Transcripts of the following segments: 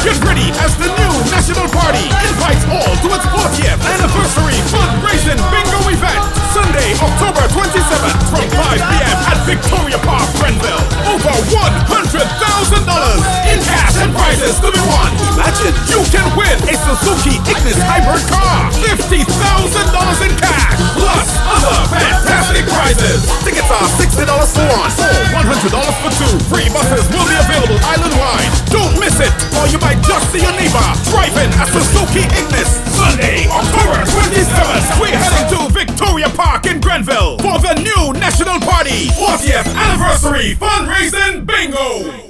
Get ready as the new National Party invites all to its 40th anniversary fundraising bingo event, Sunday, October 27th from 5 p.m. at Victoria Park, Grenville. Over $100,000 in cash and prizes to be won. Imagine you can win a Suzuki Ignis hybrid car, $50,000 in cash, plus other fantastic prizes. Tickets are $60 for one, or $100 for two. Free buses will be available island-wide. Don't miss it, or you might just see your neighbor driving a Suzuki Ignis. Sunday, October 27th, we're heading to Victoria Park in Grenville for the new National Party 40th Anniversary Fundraising Bingo.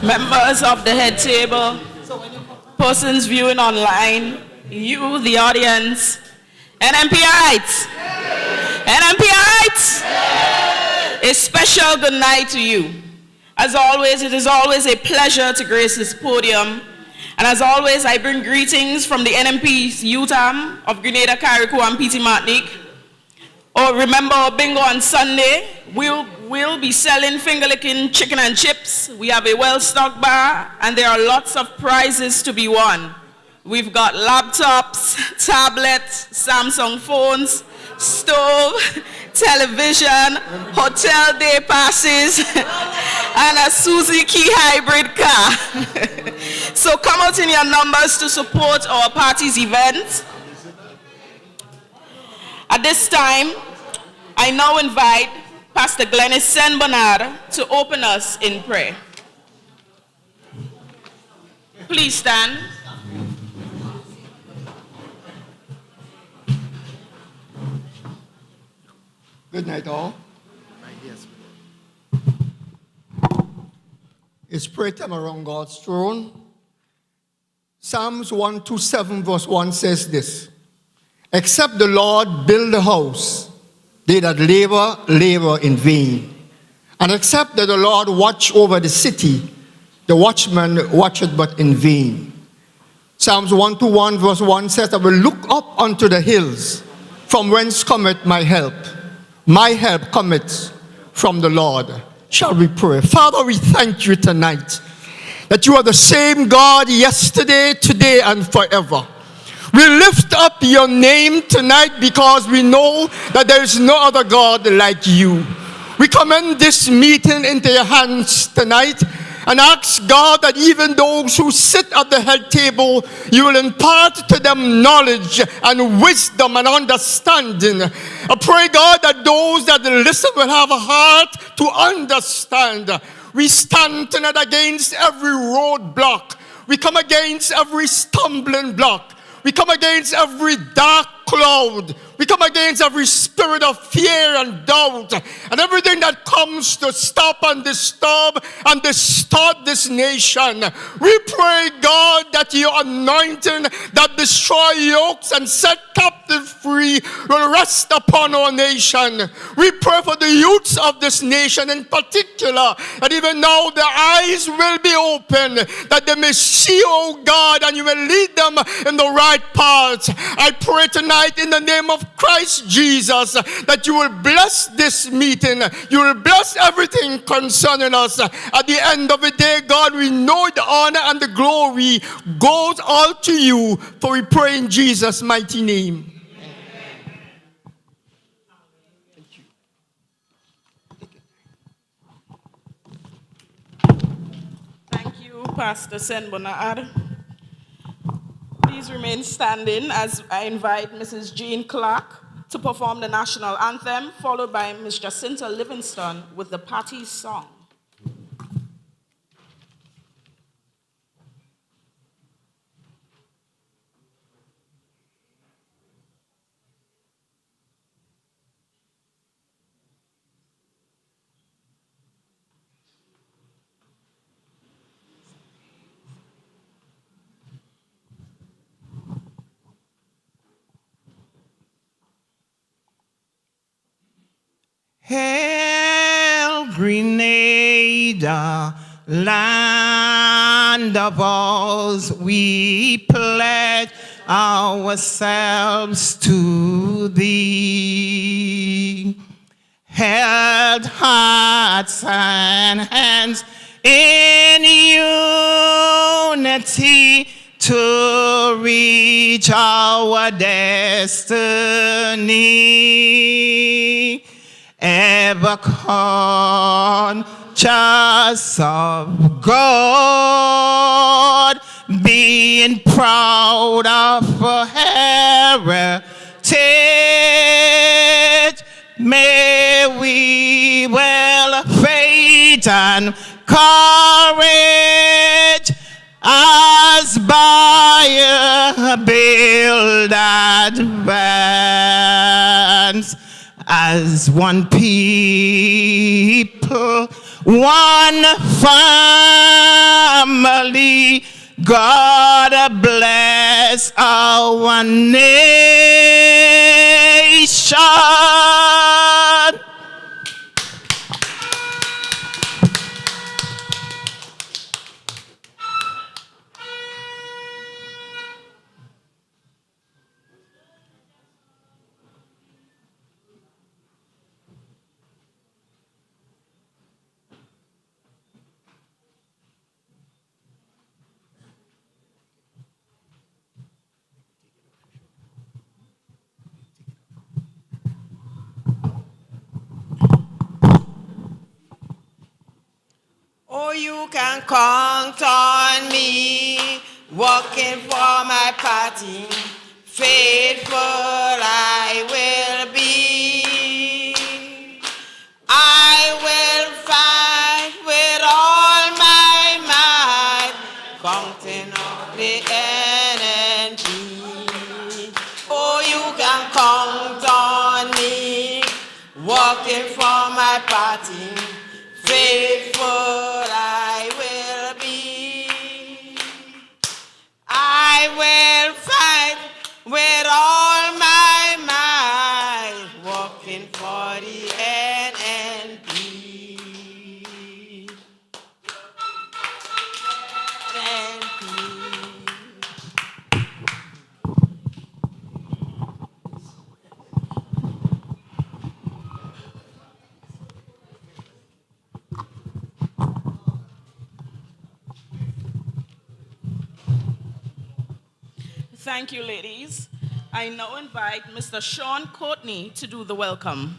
Members of the head table, persons viewing online, you, the audience, NNPites, NNPites, a special good night to you. As always, it is always a pleasure to grace this podium. And as always, I bring greetings from the NNP Youth of Grenada, Carriacou, and PT Martinique. Oh, remember our bingo on Sunday. We'll be selling finger-licking chicken and chips. We have a well-stocked bar, and there are lots of prizes to be won. We've got laptops, tablets, Samsung phones, stove, television, hotel day passes, and a Suzuki hybrid car. So come out in your numbers to support our party's event. At this time, I now invite Pastor Glennis Saint Bernard to open us in prayer. Please stand. Good night, all. It's prayer time around God's throne. Psalms 127 verse 1 says this: except the Lord build the house, they that labor in vain. And except that the Lord watch over the city, the watchman watcheth but in vain. Psalms 121 verse 1 says, I will look up unto the hills, from whence cometh my help. My help cometh from the Lord. Shall we pray? Father, we thank you tonight that you are the same God yesterday, today, and forever. We lift up your name tonight because we know that there is no other God like you. We commend this meeting into your hands tonight and ask God that even those who sit at the head table, you will impart to them knowledge and wisdom and understanding. I pray, God, that those that listen will have a heart to understand. We stand tonight against every roadblock. We come against every stumbling block. We come against every dark cloud. We come against every spirit of fear and doubt and everything that comes to stop and disturb and distort this nation. We pray, God, that your anointing that destroy yokes and set captives free will rest upon our nation. We pray for the youths of this nation in particular, that even now their eyes will be open, that they may see, oh God, and you will lead them in the right path. I pray tonight in the name of Christ Jesus that you will bless this meeting. You will bless everything concerning us. At the end of the day, God, we know the honor and the glory goes all to you, for we pray in Jesus' mighty name. Thank you, Pastor Saint Bernard. Please remain standing as I invite Mrs. Jean Clark to perform the national anthem, followed by Ms. Jacinta Livingston with the party's song. Hail, Grenada, land of ours, we pledge ourselves to thee. Held hearts and hands in unity to reach our destiny, ever conscious of God, being proud of a heritage. May we well faith and courage as by a build advance, as one people, one family. God bless our nation. Oh, you can count on me, working for my party. Faithful I will be. I will fight with all my might, counting on the NNP. Oh, you can count on me, working for my party. Faithful I will be. I will fight with all my might, working for the NNP. Thank you, ladies. I now invite Mr. Sean Courtney to do the welcome.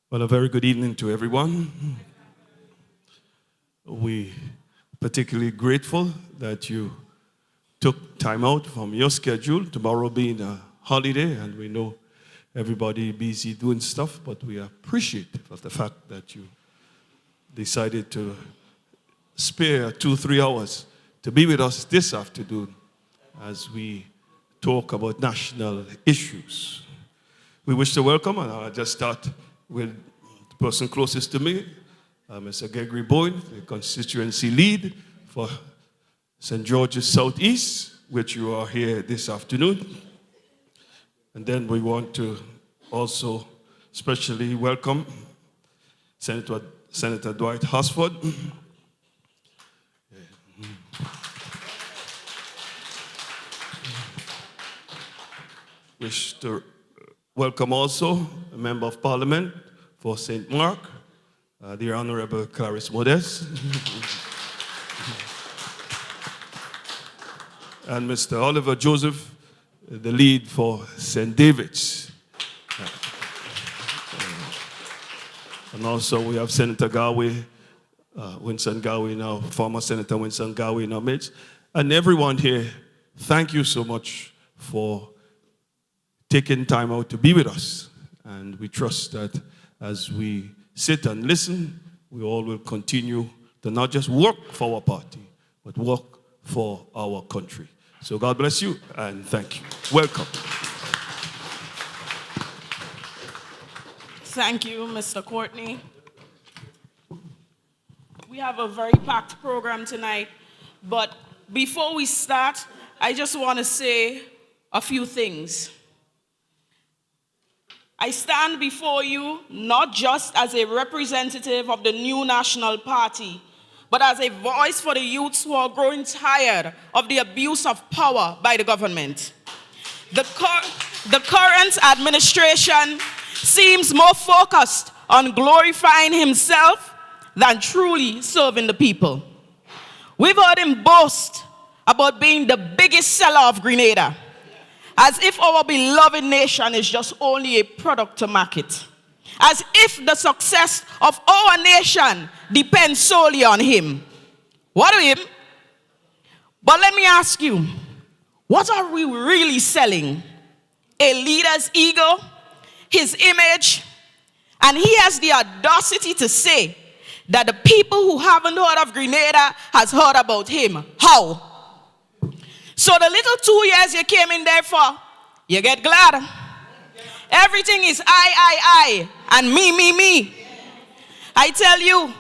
Well, a very good evening to everyone. We're particularly grateful that you took time out from your schedule, tomorrow being a holiday, and we know everybody busy doing stuff, but we appreciate of the fact that you decided to spare 2-3 hours to be with us this afternoon as we talk about national issues. We wish to welcome, and I'll just start with the person closest to me, Mr. Gregory Bowen, the constituency lead for St. George's Southeast, which you are here this afternoon. And then we want to also especially welcome Senator Dwight Hosford. Wish to welcome also a member of Parliament for St. Mark, the Honorable Clarice Modest. And Mr. Oliver Joseph, the lead for St. David's. And also we have Senator Garway, Winston Garway now, former Senator Winston Garway in our midst. And everyone here, thank you so much for taking time out to be with us. And we trust that as we sit and listen, we all will continue to not just work for our party, but work for our country. So God bless you and thank you. Welcome. Thank you, Mr. Courtney. We have a very packed program tonight, but before we start, I just want to say a few things. I stand before you not just as a representative of the new National Party, but as a voice for the youths who are growing tired of the abuse of power by the government. The current administration seems more focused on glorifying himself than truly serving the people. We've heard him boast about being the biggest seller of Grenada, as if our beloved nation is just only a product to market, as if the success of our nation depends solely on him. What of him? But let me ask you, what are we really selling? A leader's ego, his image, and he has the audacity to say that the people who haven't heard of Grenada has heard about him. How? So the little 2 years you came in there for, you get glad. Everything is I, and me. I tell you,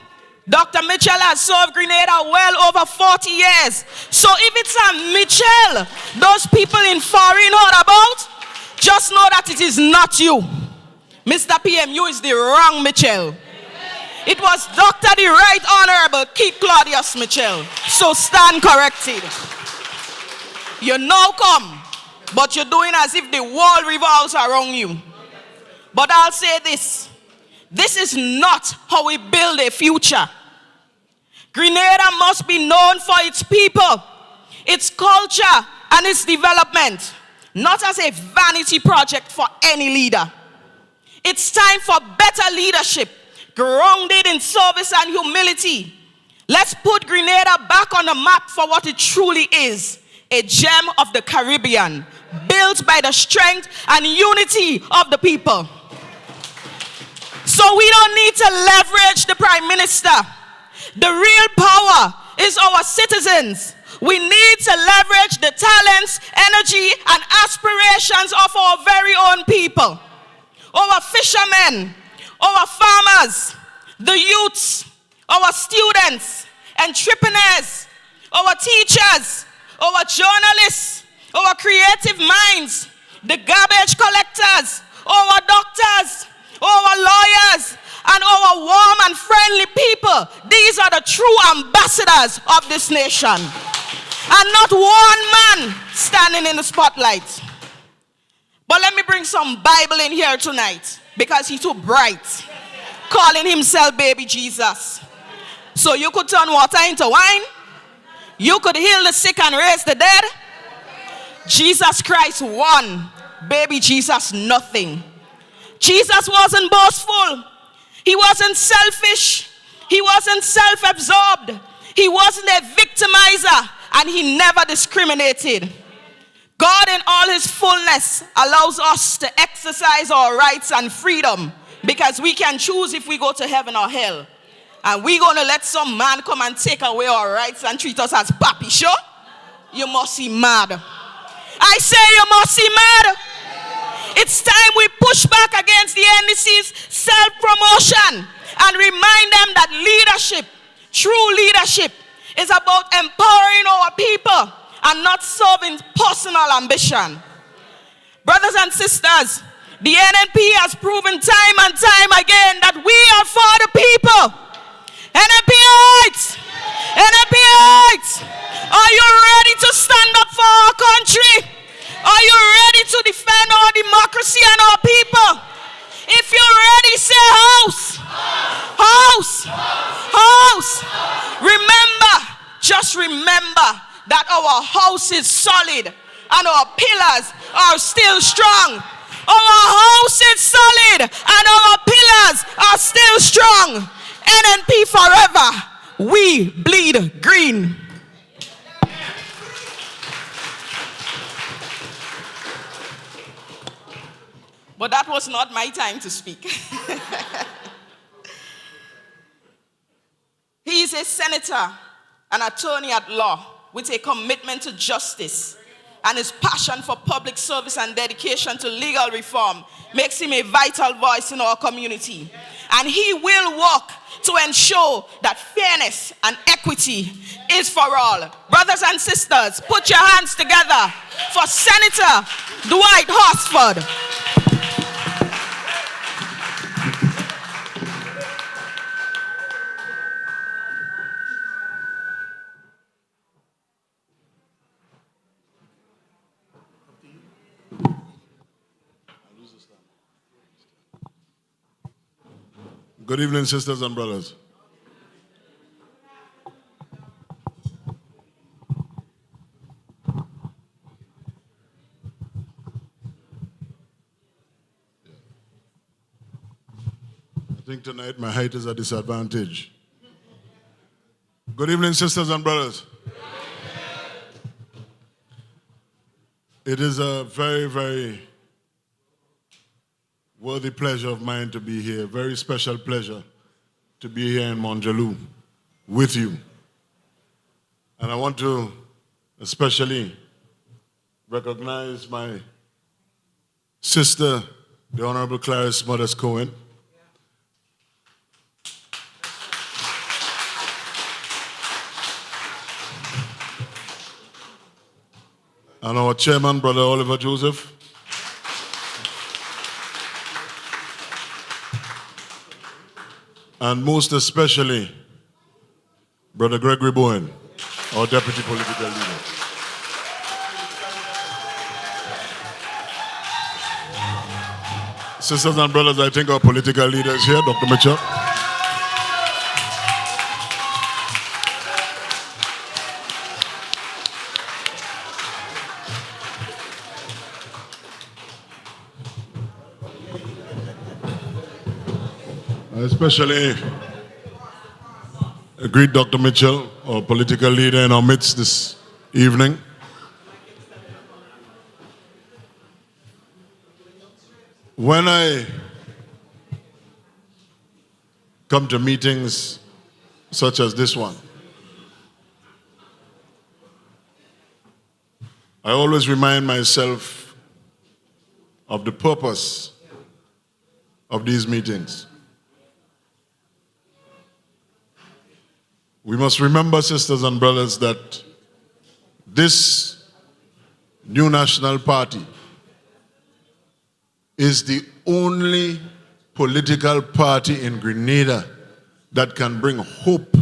Dr. Mitchell has served Grenada well over 40 years. So if it's a Mitchell, those people in foreign heard about, just know that it is not you. Mr. PM, you is the wrong Mitchell. It was Dr. the Right Honorable Keith Claudius Mitchell. So stand corrected. You now come, but you're doing as if the world revolves around you. But I'll say this. This is not how we build a future. Grenada must be known for its people, its culture, and its development, not as a vanity project for any leader. It's time for better leadership, grounded in service and humility. Let's put Grenada back on the map for what it truly is. A gem of the Caribbean, built by the strength and unity of the people. So we don't need to leverage the Prime Minister. The real power is our citizens. We need to leverage the talents, energy, and aspirations of our very own people. Our fishermen, our farmers, the youths, our students, entrepreneurs, our teachers, our journalists, our creative minds, the garbage collectors, our doctors, our lawyers, and our warm and friendly people. These are the true ambassadors of this nation. And not one man standing in the spotlight. But let me bring some Bible in here tonight, because he's too bright, calling himself baby Jesus. So you could turn water into wine. You could heal the sick and raise the dead. Jesus Christ won. Baby Jesus, nothing. Jesus wasn't boastful. He wasn't selfish. He wasn't self-absorbed. He wasn't a victimizer. And he never discriminated. God in all his fullness allows us to exercise our rights and freedom, because we can choose if we go to heaven or hell. And we're going to let some man come and take away our rights and treat us as papi, sure? You must be mad. I say you must be mad. It's time we push back against the NDC's self-promotion and remind them that leadership, true leadership, is about empowering our people and not serving personal ambition. Brothers and sisters, the NNP has proven time and time again that we are for the people. NNPites! NNPites! Are you ready to stand up for our country? Are you ready to defend our democracy and our people? If you're ready, say house! House! House! Remember, just remember that our house is solid and our pillars are still strong. Our house is solid and our pillars are still strong. NNP forever. We bleed green. But that was not my time to speak. He is a senator, an attorney at law with a commitment to justice. and his passion for public service and dedication to legal reform makes him a vital voice in our community. And he will work to ensure that fairness and equity is for all. Brothers and sisters, put your hands together for Senator Dwight Horsford. Good evening, sisters and brothers. I think tonight my height is a disadvantage. Good evening, sisters and brothers. It is a very, very worthy pleasure of mine to be here. Very special pleasure to be here in Morne Jaloux with you. And I want to especially recognize my sister, the Honorable Clarice Mothers Cohen. And our chairman, Brother Oliver Joseph. And most especially, Brother Gregory Bowen, our deputy political leader. Sisters and brothers, I think our political leaders here, Dr. Mitchell. I especially greet Dr. Mitchell, our political leader in our midst this evening. When I come to meetings such as this one, I always remind myself of the purpose of these meetings. We must remember, sisters and brothers, that this new national party is the only political party in Grenada that can bring hope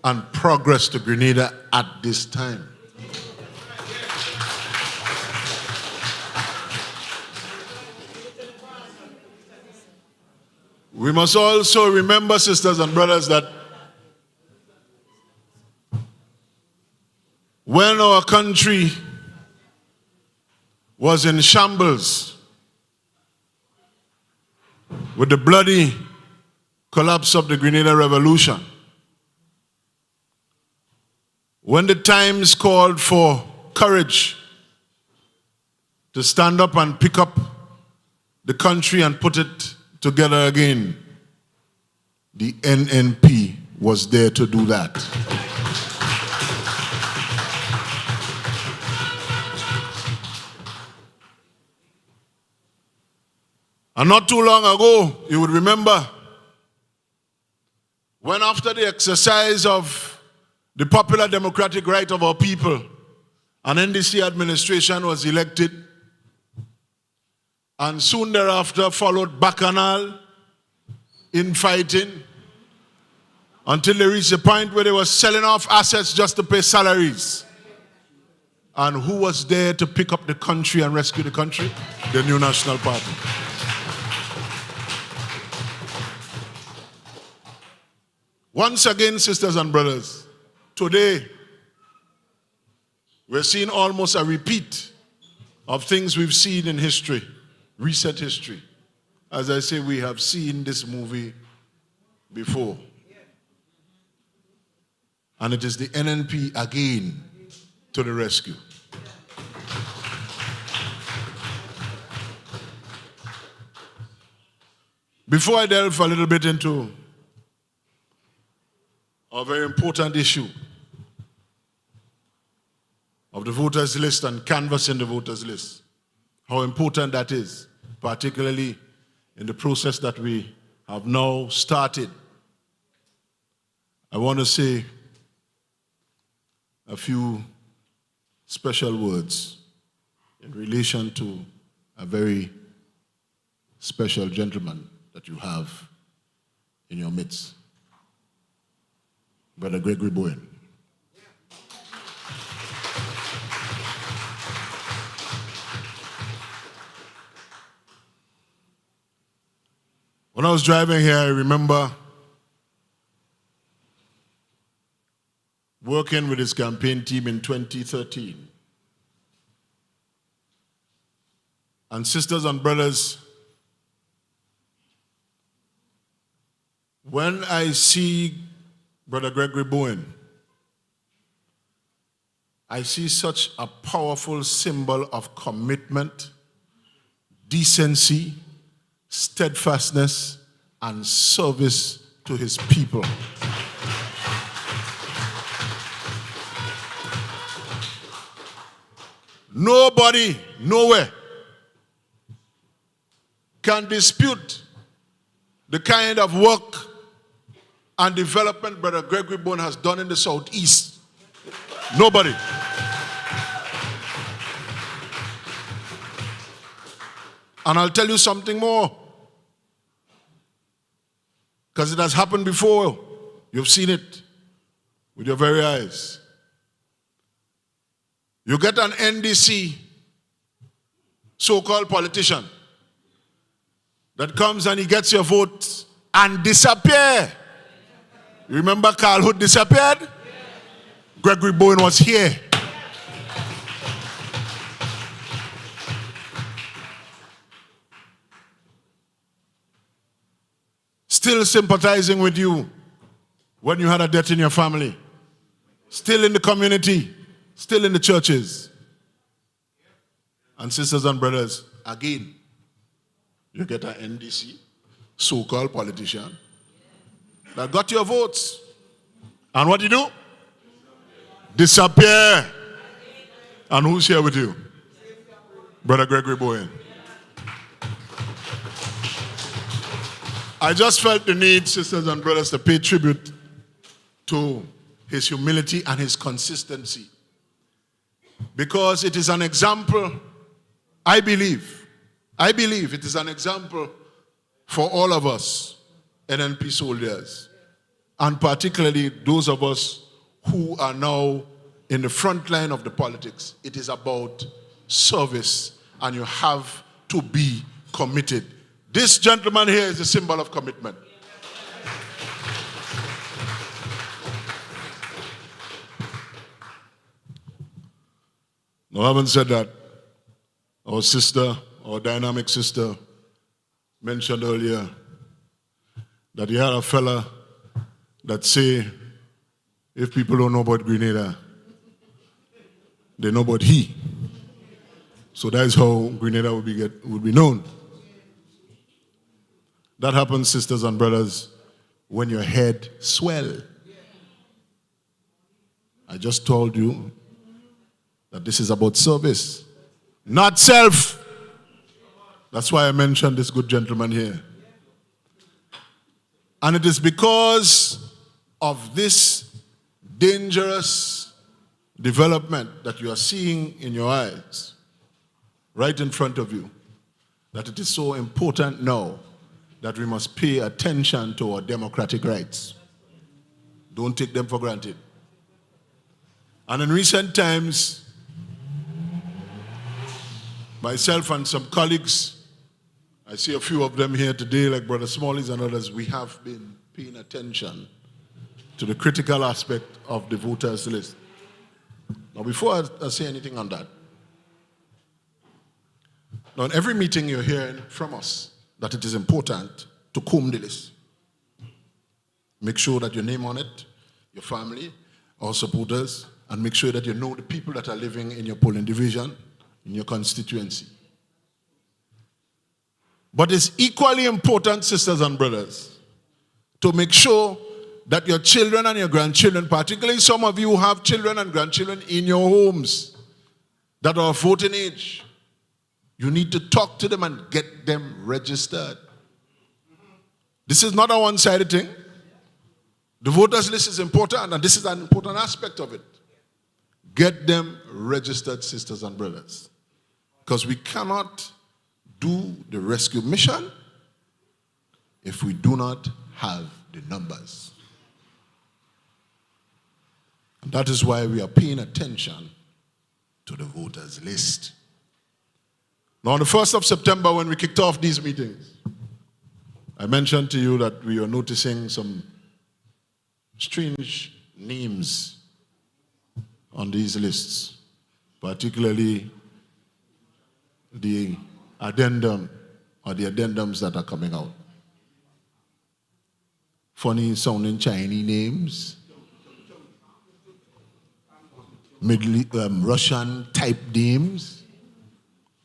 and progress to Grenada at this time. We must also remember, sisters and brothers, that when our country was in shambles with the bloody collapse of the Grenada Revolution, when the times called for courage to stand up and pick up the country and put it together again, the NNP was there to do that. And not too long ago, you would remember, when after the exercise of the popular democratic right of our people, an NDC administration was elected, and soon thereafter followed bacchanal, infighting, until they reached the point where they were selling off assets just to pay salaries. And who was there to pick up the country and rescue the country? The New National Party. Once again, sisters and brothers, today we're seeing almost a repeat of things we've seen in history, recent history. As I say, we have seen this movie before. And it is the NNP again to the rescue. Before I delve a little bit into a very important issue of the voters list and canvassing the voters list. How important that is, particularly in the process that we have now started. I want to say a few special words in relation to a very special gentleman that you have in your midst, Brother Gregory Bowen. When I was driving here, I remember working with his campaign team in 2013. And sisters and brothers, when I see Brother Gregory Bowen, I see such a powerful symbol of commitment, decency, steadfastness, and service to his people. Nobody, nowhere, can dispute the kind of work and development Brother Gregory Bowen has done in the Southeast. Nobody. And I'll tell you something more, because it has happened before. You've seen it with your very eyes. You get an NDC so-called politician that comes and he gets your vote and disappear. You remember Carl Hood disappeared? Gregory Bowen was here. Still sympathizing with you when you had a death in your family. Still in the community. Still in the churches. And sisters and brothers, again, you get an NDC, so-called politician, that got your votes. And what do you do? Disappear. And who's here with you? Brother Gregory Bowen. I just felt the need, sisters and brothers, to pay tribute to his humility and his consistency. Because it is an example, I believe it is an example for all of us, NNP soldiers, and particularly those of us who are now in the front line of the politics. It is about service, and you have to be committed. This gentleman here is a symbol of commitment. Now, having said that, our sister, our dynamic sister, mentioned earlier that he had a fella that say, if people don't know about Grenada, they know about he. So that is how Grenada would be known. That happens, sisters and brothers, when your head swell. I just told you that this is about service, not self. That's why I mentioned this good gentleman here. And it is because of this dangerous development that you are seeing in your eyes, right in front of you, that it is so important now that we must pay attention to our democratic rights. Don't take them for granted. And in recent times, myself and some colleagues, I see a few of them here today, like Brother Smallies and others, we have been paying attention to the critical aspect of the voters list. Now, before I say anything on that, now in every meeting you're hearing from us that it is important to comb the list. Make sure that your name on it, your family, our supporters, and make sure that you know the people that are living in your polling division, in your constituency. But it's equally important, sisters and brothers, to make sure that your children and your grandchildren, particularly some of you who have children and grandchildren in your homes, that are of voting age, you need to talk to them and get them registered. This is not a one-sided thing. The voters list is important, and this is an important aspect of it. Get them registered, sisters and brothers. Because we cannot do the rescue mission if we do not have the numbers. And that is why we are paying attention to the voters list. Now, on the 1st of September, when we kicked off these meetings, I mentioned to you that we are noticing some strange names on these lists, particularly the addendum or the addendums that are coming out. Funny sounding Chinese names, Russian type names,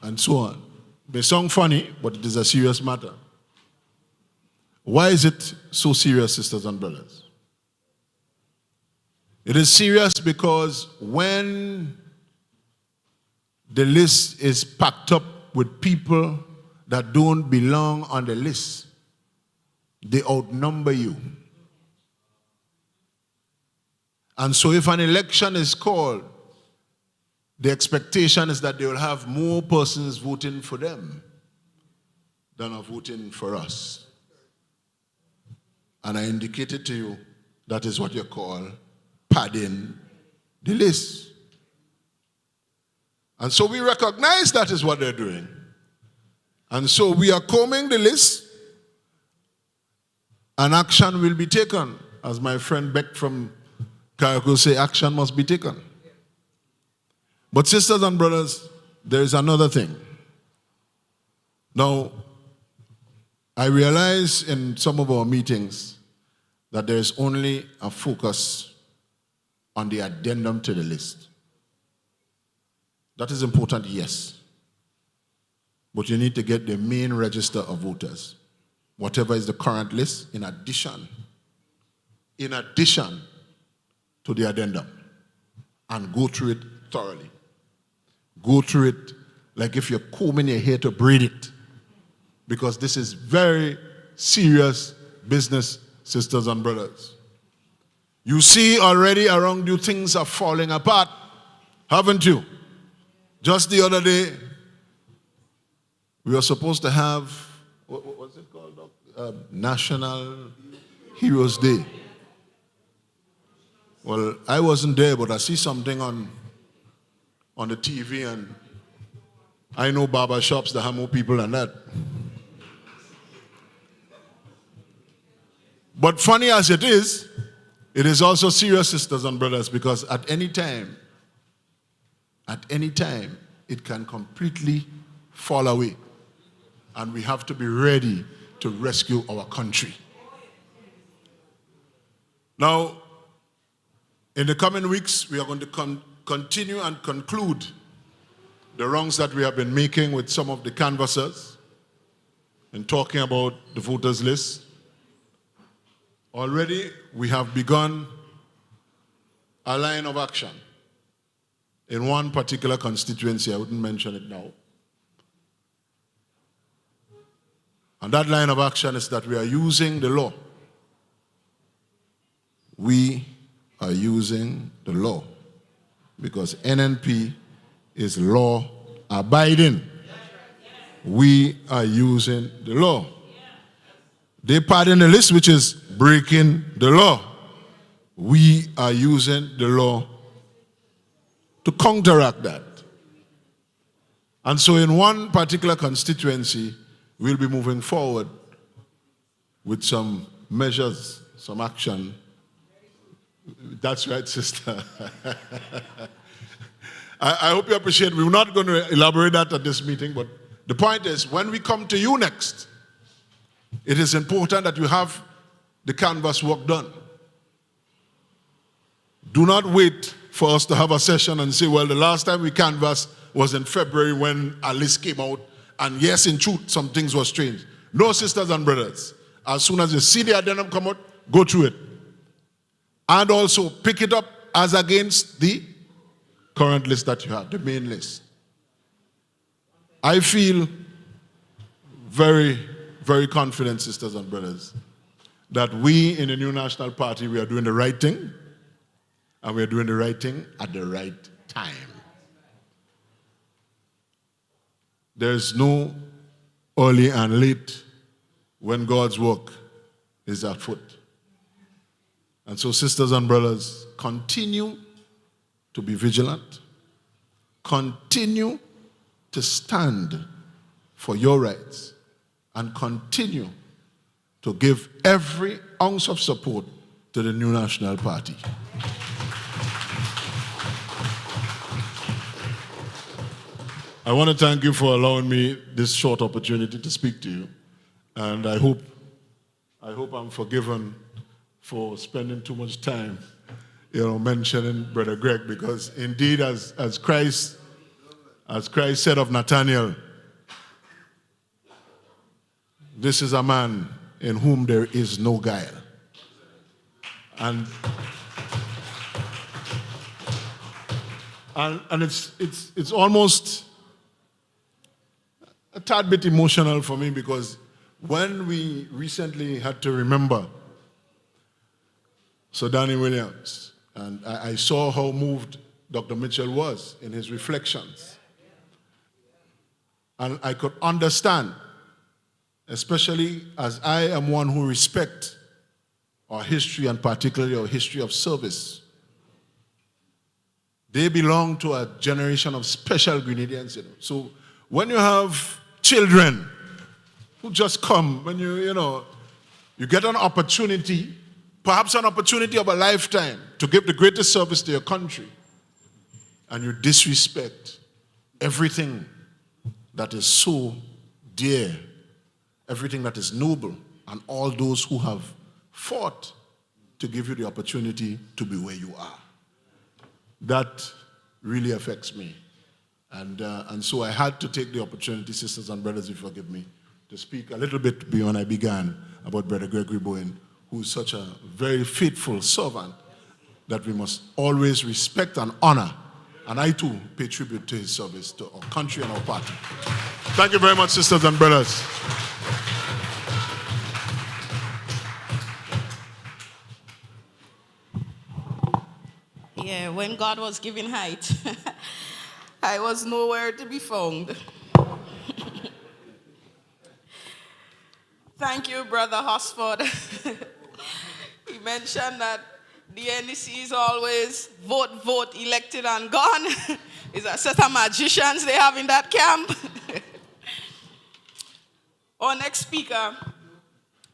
and so on. They sound funny, but it is a serious matter. Why is it so serious, sisters and brothers? It is serious because when the list is packed up with people that don't belong on the list, they outnumber you. And so if an election is called, the expectation is that they will have more persons voting for them than are voting for us. And I indicated to you that is what you call padding the list. And so we recognize that is what they're doing. And so we are combing the list, and action will be taken. As my friend Beck from Carriacou say, action must be taken. But sisters and brothers, there is another thing. Now, I realize in some of our meetings that there is only a focus on the addendum to the list. That is important, yes. But you need to get the main register of voters, whatever is the current list, in addition to the addendum, and go through it thoroughly. Go through it like if you're combing your hair to braid it, because this is very serious business, sisters and brothers. You see already around you things are falling apart, haven't you? Just the other day, we were supposed to have, what's it called, National Heroes Day. Well, I wasn't there, but I see something on the TV, and I know barber shops that have more people than that. But funny as it is also serious, sisters and brothers, because at any time, it can completely fall away. And we have to be ready to rescue our country. Now, in the coming weeks, we are going to continue and conclude the wrongs that we have been making with some of the canvassers in talking about the voters list. Already, we have begun a line of action in one particular constituency. I wouldn't mention it now. And that line of action is that we are using the law. We are using the law because NNP is law abiding. We are using the law. They pardon the list, which is breaking the law. We are using the law to counteract that. And so in one particular constituency, we'll be moving forward with some measures, some action. That's right, sister. I hope you appreciate. We're not going to elaborate that at this meeting, but the point is, when we come to you next, it is important that you have the canvas work done. Do not wait for us to have a session and say, well, the last time we canvassed was in February when a list came out, and yes, in truth, some things were strange. No, sisters and brothers, as soon as you see the addendum come out, go through it. And also pick it up as against the current list that you have, the main list. I feel very, very confident, sisters and brothers, that we in the New National Party, we are doing the right thing, and we are doing the right thing at the right time. There's no early and late when God's work is afoot. And so, sisters and brothers, continue to be vigilant. Continue to stand for your rights. And continue to give every ounce of support to the New National Party. I want to thank you for allowing me this short opportunity to speak to you. And I hope I'm forgiven for spending too much time, mentioning Brother Greg, because indeed, as Christ said of Nathanael, this is a man in whom there is no guile. And it's almost a tad bit emotional for me, because when we recently had to remember Sir Danny Williams, and I saw how moved Dr. Mitchell was in his reflections, and I could understand, especially as I am one who respects our history, and particularly our history of service. They belong to a generation of special Grenadians. So when you have children who just come, when you get an opportunity, perhaps an opportunity of a lifetime, to give the greatest service to your country, and you disrespect everything that is so dear, everything that is noble, and all those who have fought to give you the opportunity to be where you are. That really affects me. And so I had to take the opportunity, sisters and brothers, if you forgive me, to speak a little bit beyond I began about Brother Gregory Bowen, who is such a very faithful servant that we must always respect and honor. And I too pay tribute to his service to our country and our party. Thank you very much, sisters and brothers. Yeah, when God was giving height, I was nowhere to be found. Thank you, Brother Hosford. He mentioned that the NDC is always vote, elected and gone. It's a set of magicians they have in that camp. Our next speaker,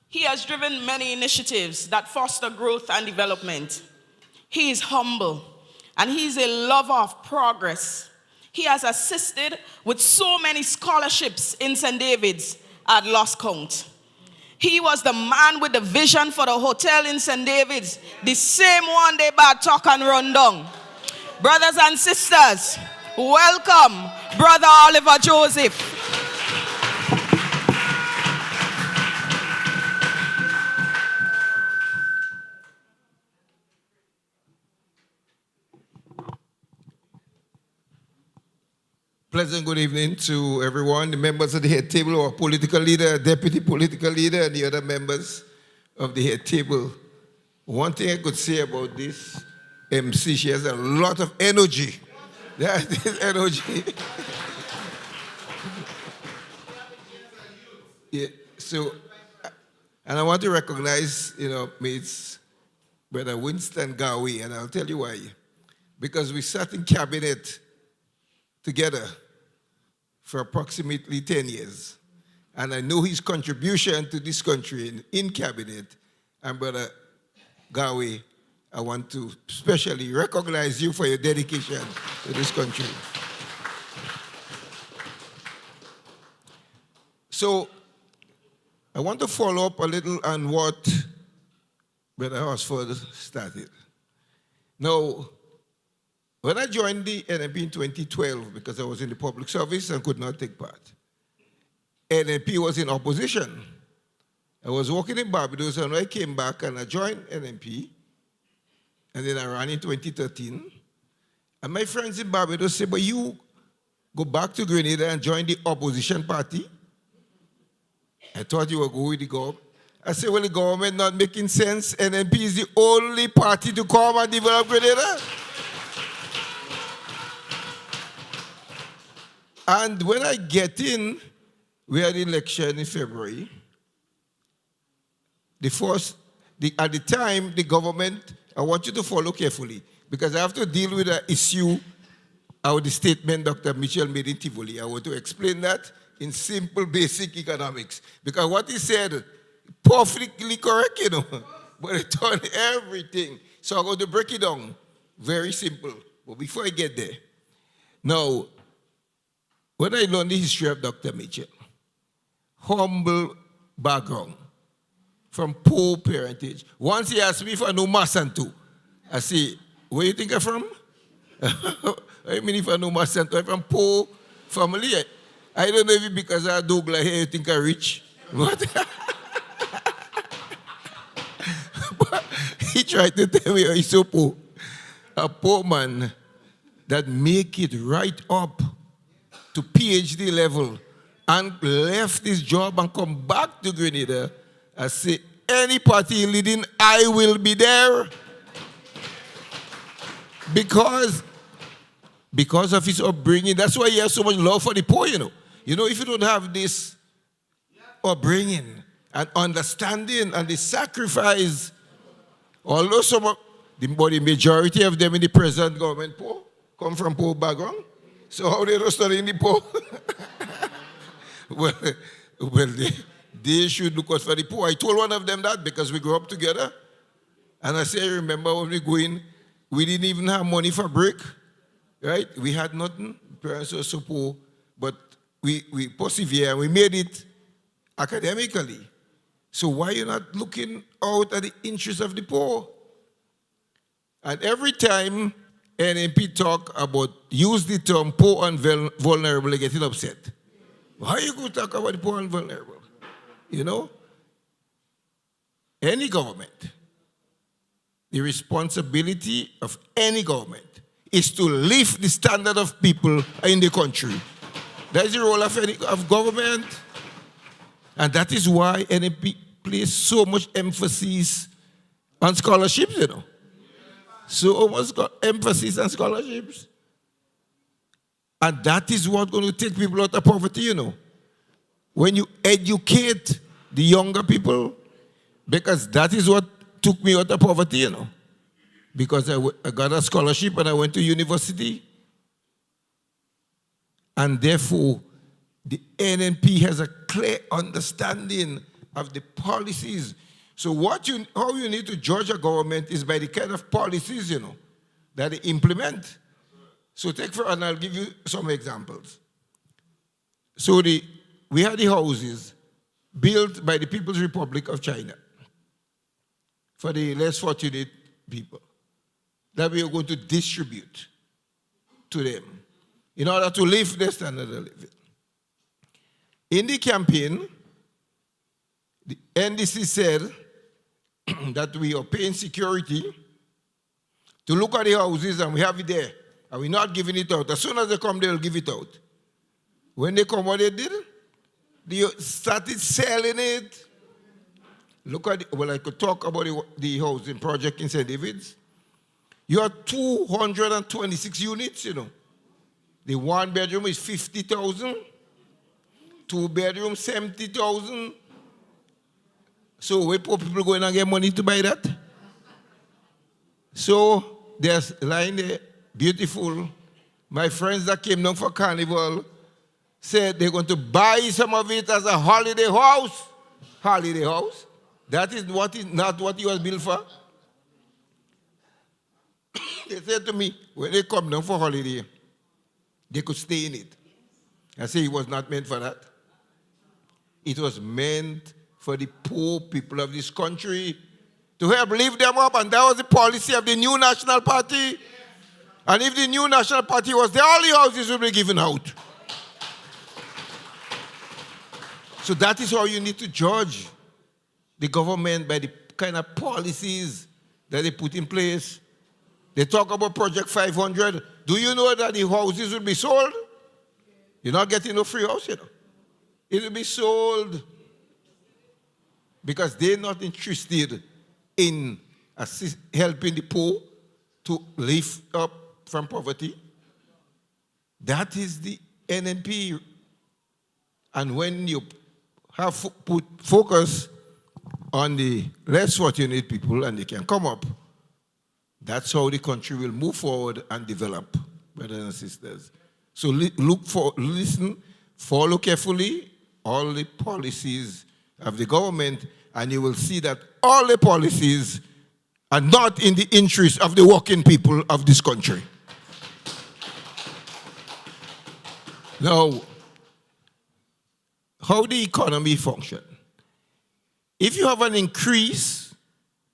he has driven many initiatives that foster growth and development. He is humble, and he's a lover of progress. He has assisted with so many scholarships in St. David's at lost count. He was the man with the vision for the hotel in St. David's, the same one they bad talk and run down. Brothers and sisters, welcome Brother Oliver Joseph. Pleasant good evening to everyone, the members of the head table, our political leader, deputy political leader, and the other members of the head table. One thing I could say about this MC, she has a lot of energy. That is energy. Yeah, so, and I want to recognize, mates, Brother Winston Gawi, and I'll tell you why. Because we sat in cabinet together for approximately 10 years. And I know his contribution to this country in cabinet. And Brother Gawi, I want to especially recognize you for your dedication to this country. So I want to follow up a little on what Brother Horsford started. Now, when I joined the NNP in 2012, because I was in the public service and could not take part, NNP was in opposition. I was working in Barbados, and when I came back and I joined NNP, and then I ran in 2013, And my friends in Barbados say, but you go back to Grenada and join the opposition party? I thought you were going with the government. I said, well, the government not making sense. NNP is the only party to come and develop Grenada. And when I get in, we had election in February. At the time, the government, I want you to follow carefully, because I have to deal with an issue out the statement Dr. Mitchell made in Tivoli. I want to explain that in simple, basic economics. Because what he said, perfectly correct, you know, but it turned everything. So I'm going to break it down. Very simple. But before I get there, now, when I learned the history of Dr. Mitchell, humble background, from poor parentage. Once he asked me if I know Masantu. I say, where you think I'm from? I mean, if I know Masantu, I'm from poor family. I don't know if it's because I Douglas here, you think I'm rich. But he tried to tell me he's so poor. A poor man that make it right up to PhD level and left his job and come back to Grenada. I say, any party leading, I will be there. Because of his upbringing. That's why he has so much love for the poor, you know. You know, if you don't have this upbringing and understanding and the sacrifice, although the majority of them in the present government poor, come from poor background. So how they don't study in the poor? well, they should look out for the poor. I told one of them that because we grew up together. And I say, remember when we go in, we didn't even have money for break, right? We had nothing. Parents were so poor. But we persevere and we made it academically. So why are you not looking out at the interests of the poor? And every time NNP talk about, use the term poor and vulnerable, they get upset. How are you going to talk about the poor and vulnerable? You know? Any government, the responsibility of any government is to lift the standard of people in the country. That is the role of government. And that is why NNP places so much emphasis on scholarships, you know. So much emphasis on scholarships. And that is what's going to take people out of poverty, you know. When you educate the younger people, because that is what took me out of poverty, you know. Because I got a scholarship and I went to university. And therefore, the NNP has a clear understanding of the policies. So how you need to judge a government is by the kind of policies, you know, that they implement. So and I'll give you some examples. So we had the houses built by the People's Republic of China for the less fortunate people that we are going to distribute to them in order to lift their standard of living. In the campaign, the NDC said that we are paying security to look at the houses and we have it there. And we're not giving it out. As soon as they come, they'll give it out. When they come, what they did? They started selling it. Look at I could talk about the housing project in St. David's. You have 226 units, you know. The one bedroom is 50,000. 2 bedrooms, 70,000. So where poor people going and get money to buy that? So there's a line there, beautiful. My friends that came down for Carnival said they're going to buy some of it as a holiday house. Holiday house. That is not what it was built for. They said to me, when they come down for holiday, they could stay in it. I say it was not meant for that. It was meant for the poor people of this country to help lift them up, and that was the policy of the new National Party. And if the new National Party was there, all the houses would be given out. So that is how you need to judge the government, by the kind of policies that they put in place. They talk about Project 500. Do you know that the houses will be sold? You're not getting no free house, you know. It will be sold because they're not interested in helping the poor to lift up from poverty. That is the NNP. And when you have put focus on the less fortunate people and they can come up, that's how the country will move forward and develop, brothers and sisters. So listen, follow carefully all the policies of the government, and you will see that all the policies are not in the interest of the working people of this country. Now, how the economy function? If you have an increase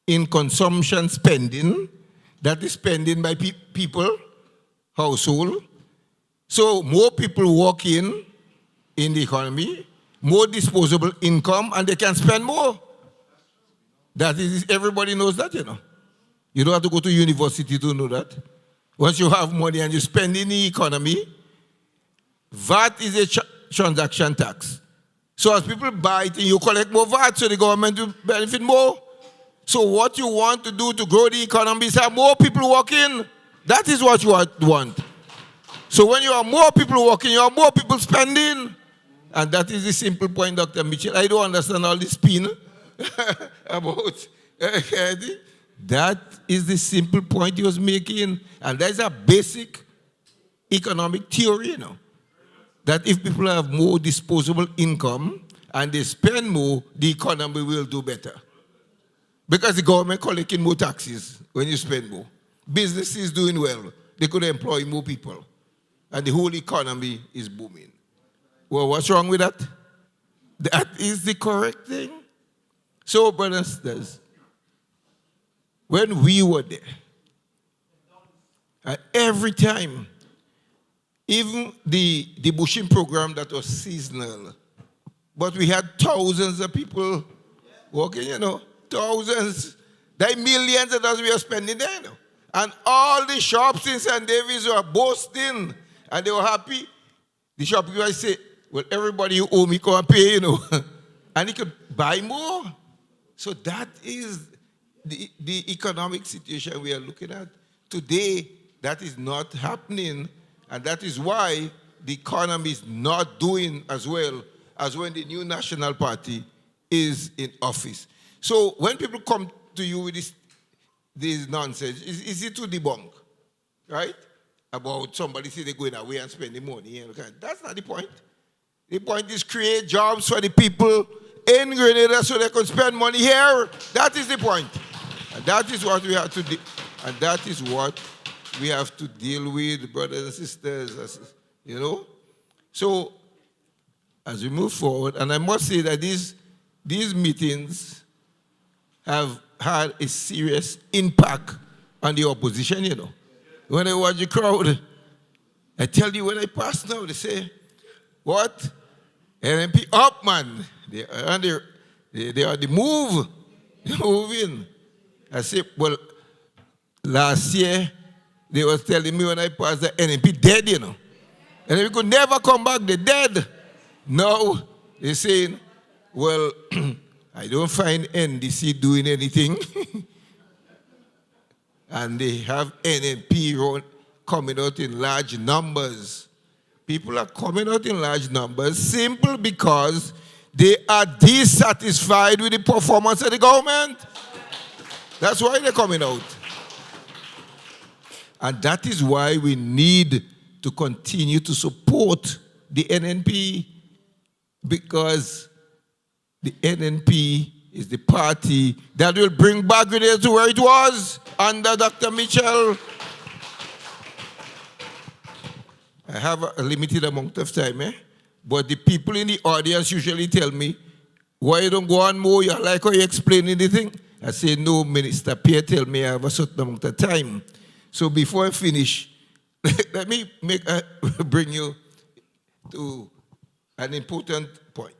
in consumption spending, that is spending by people, household, so more people walk in the economy, more disposable income, and they can spend more. That is, everybody knows that, you know. You don't have to go to university to know that. Once you have money and you spend in the economy, VAT is a transaction tax. So as people buy it, you collect more VAT, so the government will benefit more. So what you want to do to grow the economy is have more people walk in. That is what you want. So when you have more people working, you have more people spending. And that is the simple point, Dr. Mitchell. I don't understand all this spin about that is the simple point he was making. And that's a basic economic theory, you know. That if people have more disposable income and they spend more, the economy will do better. Because the government collecting more taxes when you spend more. Business is doing well. They could employ more people. And the whole economy is booming. Well, what's wrong with that? That is the correct thing. So, brothers and sisters, when we were there, every time, even the bushing program that was seasonal, but we had thousands of people working, you know, thousands. There are millions of dollars we are spending there, you know. And all the shops in St. David's were boasting, and they were happy. The shopkeeper say, well, everybody who owe me come and pay, you know. And he could buy more. So that is the economic situation we are looking at. Today, that is not happening, and that is why the economy is not doing as well as when the new National Party is in office. So when people come to you with this nonsense, it's easy to debunk, right? About somebody say they're going away and spending money. That's not the point. The point is create jobs for the people in Grenada so they can spend money here. That is the point. And that is what we have to do. And that is what we have to deal with, brothers and sisters, you know. So as we move forward, and I must say that these meetings have had a serious impact on the opposition, you know. When I watch the crowd, I tell you, when I pass now, they say, what? NNP up, man. They are the move. They're moving. I say, well, last year, they was telling me when I passed the NNP dead, you know. And we could never come back, they're dead. Now, they're saying, well, I don't find NDC doing anything. And they have NNP coming out in large numbers. People are coming out in large numbers simply because they are dissatisfied with the performance of the government. That's why they're coming out. And that is why we need to continue to support the NNP, because the NNP is the party that will bring back Grenada to where it was under Dr. Mitchell. I have a limited amount of time, but the people in the audience usually tell me, why you don't go on more? You like how you explain anything? I say, no, Minister Pierre tell me I have a certain amount of time. So before I finish, let me bring you to an important point.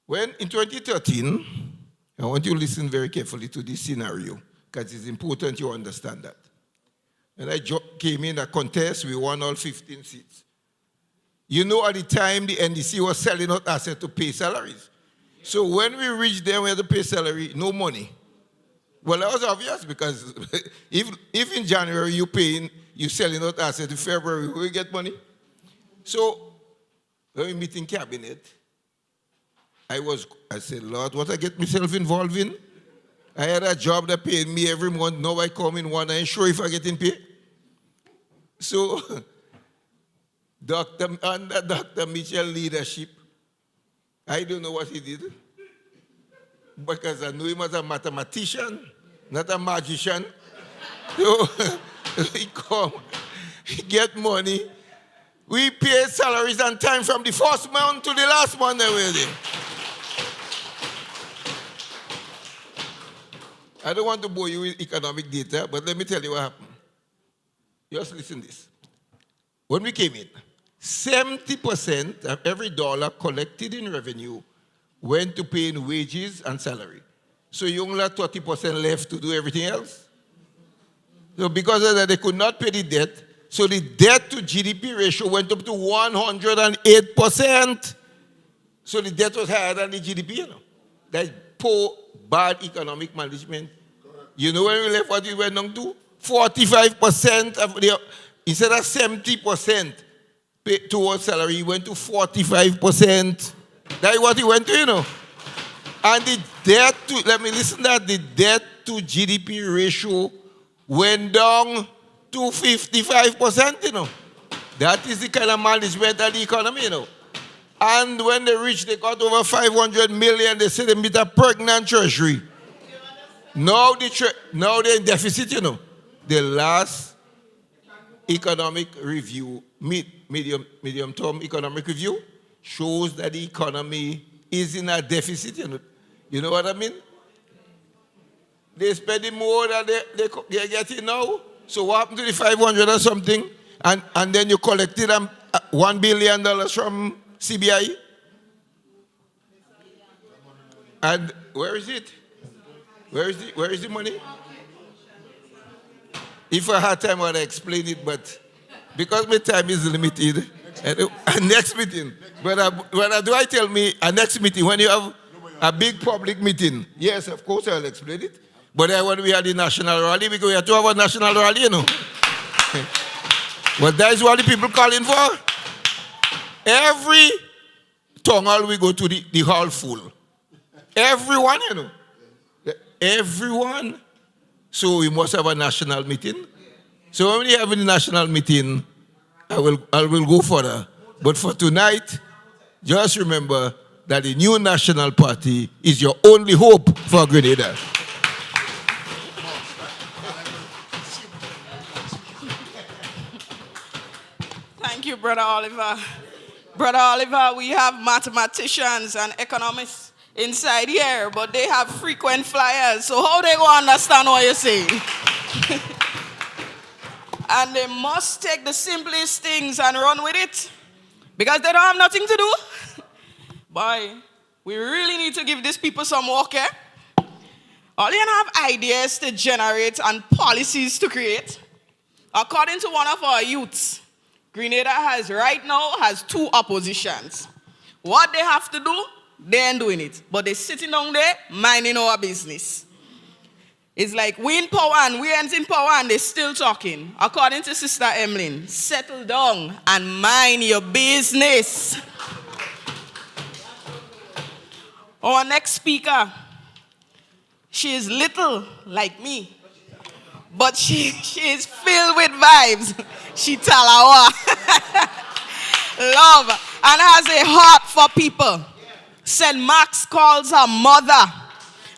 When in 2013, I want you to listen very carefully to this scenario, because it's important you understand that. And I came in a contest, we won all 15 seats. You know, at the time, the NDC was selling out assets to pay salaries. So when we reached there, we had to pay salary, no money. Well, that was obvious because if in January you selling out assets, in February, we get money. So when we meet in cabinet, I said, Lord, what I get myself involved in? I had a job that paid me every month. Now I come in one, I ain't sure if I get in pay. So under Dr. Mitchell's leadership, I don't know what he did, because I knew him as a mathematician, not a magician. So he come, he get money. We pay salaries on time from the first month to the last month that we're there. I don't want to bore you with economic data, but let me tell you what happened. Just listen to this. When we came in, 70% of every dollar collected in revenue went to paying wages and salary. So you only had 30% left to do everything else. So because of that, they could not pay the debt. So the debt to GDP ratio went up to 108%. So the debt was higher than the GDP, you know. That's poor, bad economic management. You know when we left, what we went down to? 45% of the, instead of 70% towards salary, went to 45%. That's what he went to, you know. And the debt to, let me listen to that, the debt to GDP ratio went down to 55%, you know. That is the kind of management of the economy, you know. And when they reached, they got over 500 million, they said they meet a pregnant treasury. Now they're in deficit, you know. The last economic review, medium-term economic review, shows that the economy is in a deficit, you know. You know what I mean? They're spending more than they're getting now. So what happened to the 500 or something? And then you collected $1 billion from CBI? And where is it? Where is the money? If I had time, I would explain it, but because my time is limited, next meeting. But do I tell me a next meeting when you have a big public meeting? Yes, of course I'll explain it. But then when we had the national rally, because we had to have a national rally, you know. But that is what the people calling for. Every town hall we go to, the hall full. Everyone, you know. Everyone. So we must have a national meeting. So when we have a national meeting, I will go further. But for tonight, just remember that the new national party is your only hope for Grenada. Thank you, Brother Oliver. Brother Oliver, we have mathematicians and economists inside here, but they have frequent flyers, so how they go understand what you're saying? And they must take the simplest things and run with it, because they don't have nothing to do. Boy, we really need to give these people some work, eh? All you have ideas to generate and policies to create. According to one of our youths, Grenada right now has two oppositions. What they have to do, they ain't doing it. But they're sitting down there, minding our business. It's like we in power and we ain't in power and they're still talking. According to Sister Emmeline, settle down and mind your business. Our next speaker, she is little like me, but she is filled with vibes. She talawa. Love and has a heart for people. St. Mark's calls her mother.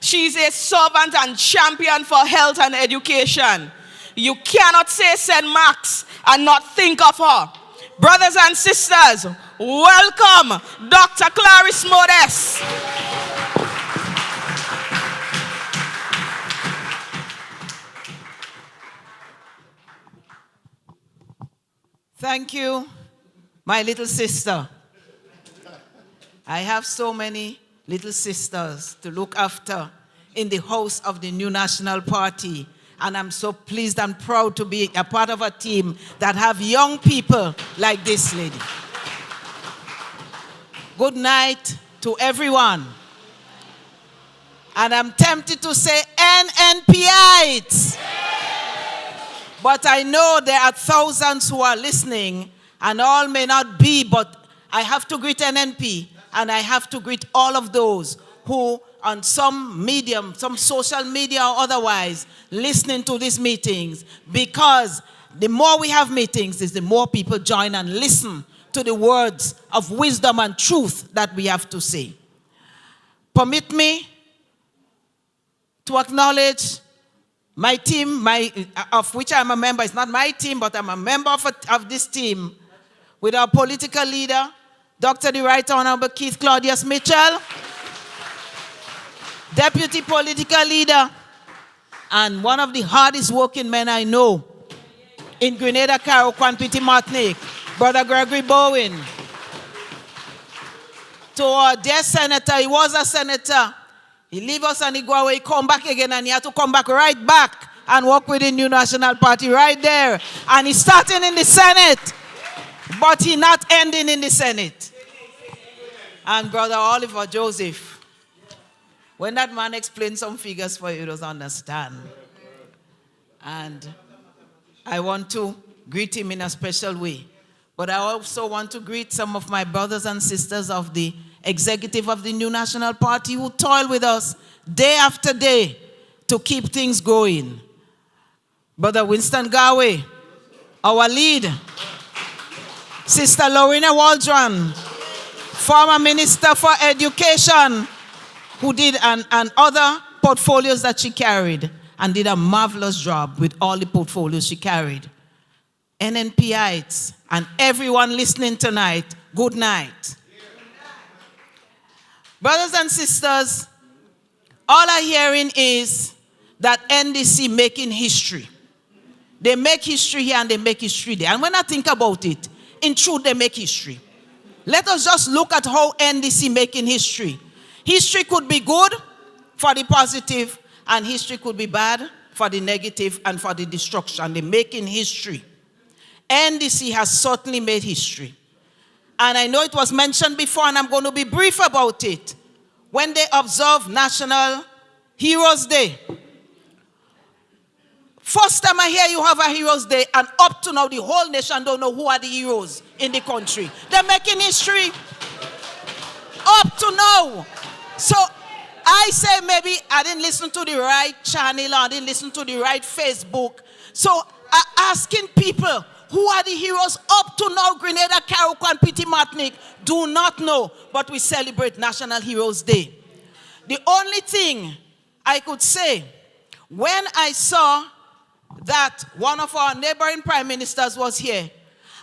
She's a servant and champion for health and education. You cannot say St. Mark's and not think of her. Brothers and sisters, welcome Dr. Clarice Modest. Thank you, my little sister. I have so many little sisters to look after in the house of the new National Party, And I'm so pleased and proud to be a part of a team that have young people like this lady. Good night to everyone. And I'm tempted to say NNPites. But I know there are thousands who are listening, and all may not be, but I have to greet NNP, and I have to greet all of those who on some medium, some social media or otherwise, listening to these meetings, because the more we have meetings is the more people join and listen to the words of wisdom and truth that we have to say. Permit me to acknowledge my team, of which I'm a member. It's not my team, but I'm a member of this team, with our political leader, Dr. the Right Honorable Keith Claudius Mitchell, Deputy Political Leader, and one of the hardest working men I know in Grenada, Carriacou, Petit Martinique, Brother Gregory Bowen. To our dear senator, he was a senator. He leave us and he go away, he come back again, and he had to come back right back and work with the New National Party right there. And he's starting in the Senate, but he not ending in the Senate. And Brother Oliver Joseph, when that man explained some figures for you, you don't understand. And I want to greet him in a special way. But I also want to greet some of my brothers and sisters of the executive of the New National Party who toil with us day after day to keep things going. Brother Winston Garwe, our lead. Sister Lorena Waldron, former Minister for Education, who did and other portfolios that she carried and did a marvelous job with all the portfolios she carried. NNPites and everyone listening tonight, good night. Brothers and sisters, all I'm hearing is that NDC making history. They make history here and they make history there. And when I think about it, in truth, they make history. Let us just look at how NDC making history. History could be good for the positive, and history could be bad for the negative and for the destruction. They're making history. NDC has certainly made history. And I know it was mentioned before, and I'm going to be brief about it. When they observe National Heroes Day. First time I hear you have a Heroes Day, and up to now the whole nation don't know who are the heroes in the country. They're making history up to now. So I say maybe I didn't listen to the right channel, or I didn't listen to the right Facebook. So asking people, who are the heroes up to now? Grenada, Carriacou, and Petit Martinique do not know, but we celebrate National Heroes Day. The only thing I could say, when I saw that one of our neighboring prime ministers was here,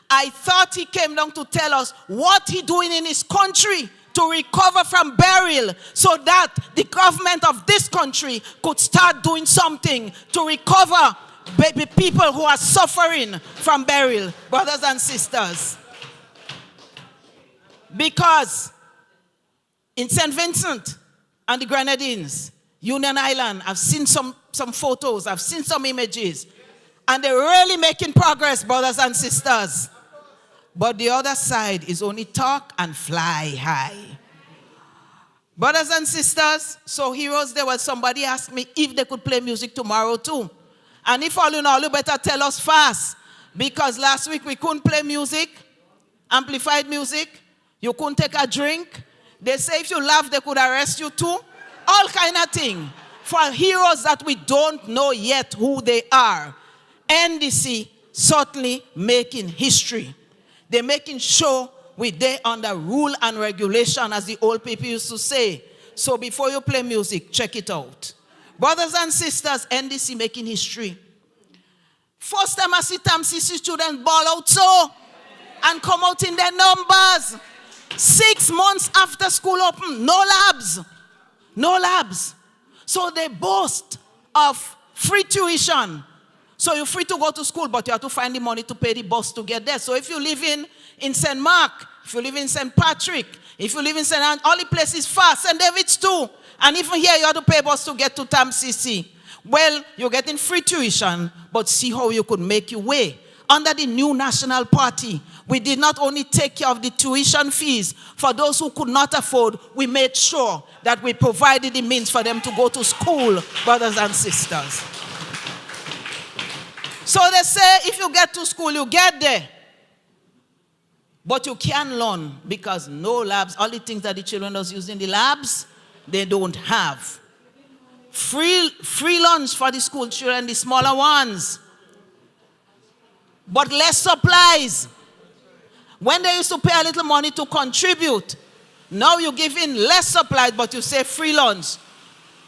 I thought he came down to tell us what he's doing in his country to recover from burial, so that the government of this country could start doing something to recover baby people who are suffering from burial, brothers and sisters. Because in St. Vincent and the Grenadines, Union Island, I've seen some photos, I've seen some images, and they're really making progress, brothers and sisters. But the other side is only talk and fly high. Brothers and sisters, so Heroes Day, well, somebody asked me if they could play music tomorrow too. And if all in all, you better tell us fast. Because last week we couldn't play music, amplified music. You couldn't take a drink. They say if you laugh, they could arrest you too. All kind of thing. For heroes that we don't know yet who they are. NDC certainly making history. They're making sure they're under rule and regulation, as the old people used to say. So before you play music, check it out. Brothers and sisters, NDC making history. First time I see TAMCC students ball out so and come out in their numbers. 6 months after school open, no labs. No labs. So they boast of free tuition. So you're free to go to school, but you have to find the money to pay the bus to get there. So if you live in St. Mark, if you live in St. Patrick, if you live in St. Anne, all the places far, St. David's too. And even here, you have to pay bus to get to TAMCC. Well, you're getting free tuition, but see how you could make your way. Under the new National Party, we did not only take care of the tuition fees for those who could not afford, we made sure that we provided the means for them to go to school, brothers and sisters. So they say if you get to school, you get there. But you can't learn because no labs, all the things that the children are using in the labs, they don't have. Free lunch for the school children, the smaller ones. But less supplies. When they used to pay a little money to contribute, now you give in less supplies, but you say free lunch.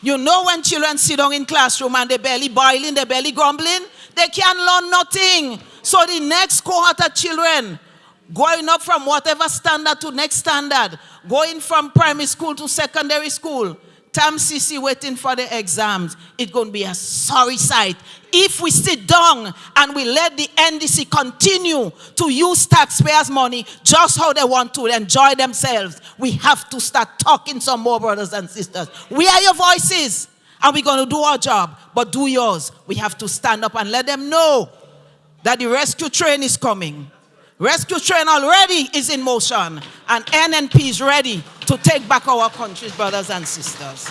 You know when children sit down in classroom and they barely boiling, they barely grumbling, they can't learn nothing. So the next cohort of children, going up from whatever standard to next standard, going from primary school to secondary school, TAMCC waiting for the exams, it's going to be a sorry sight. If we sit down and we let the NDC continue to use taxpayers' money just how they want to enjoy themselves, we have to start talking some more, brothers and sisters. We are your voices, and we're going to do our job, but do yours. We have to stand up and let them know that the rescue train is coming. Rescue train already is in motion, and NNP is ready to take back our countries, brothers and sisters.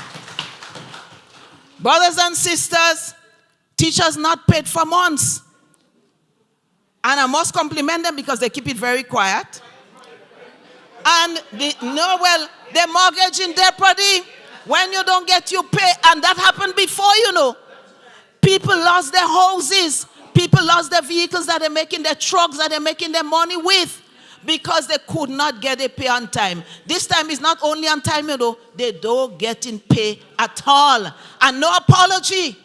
Brothers and sisters, teachers not paid for months. And I must compliment them because they keep it very quiet. And the mortgage in jeopardy, when you don't get your pay, and that happened before, you know. People lost their houses. People lost their vehicles that they're making, their trucks that they're making their money with because they could not get a pay on time. This time is not only on time, you know, they don't get in pay at all. And no apology.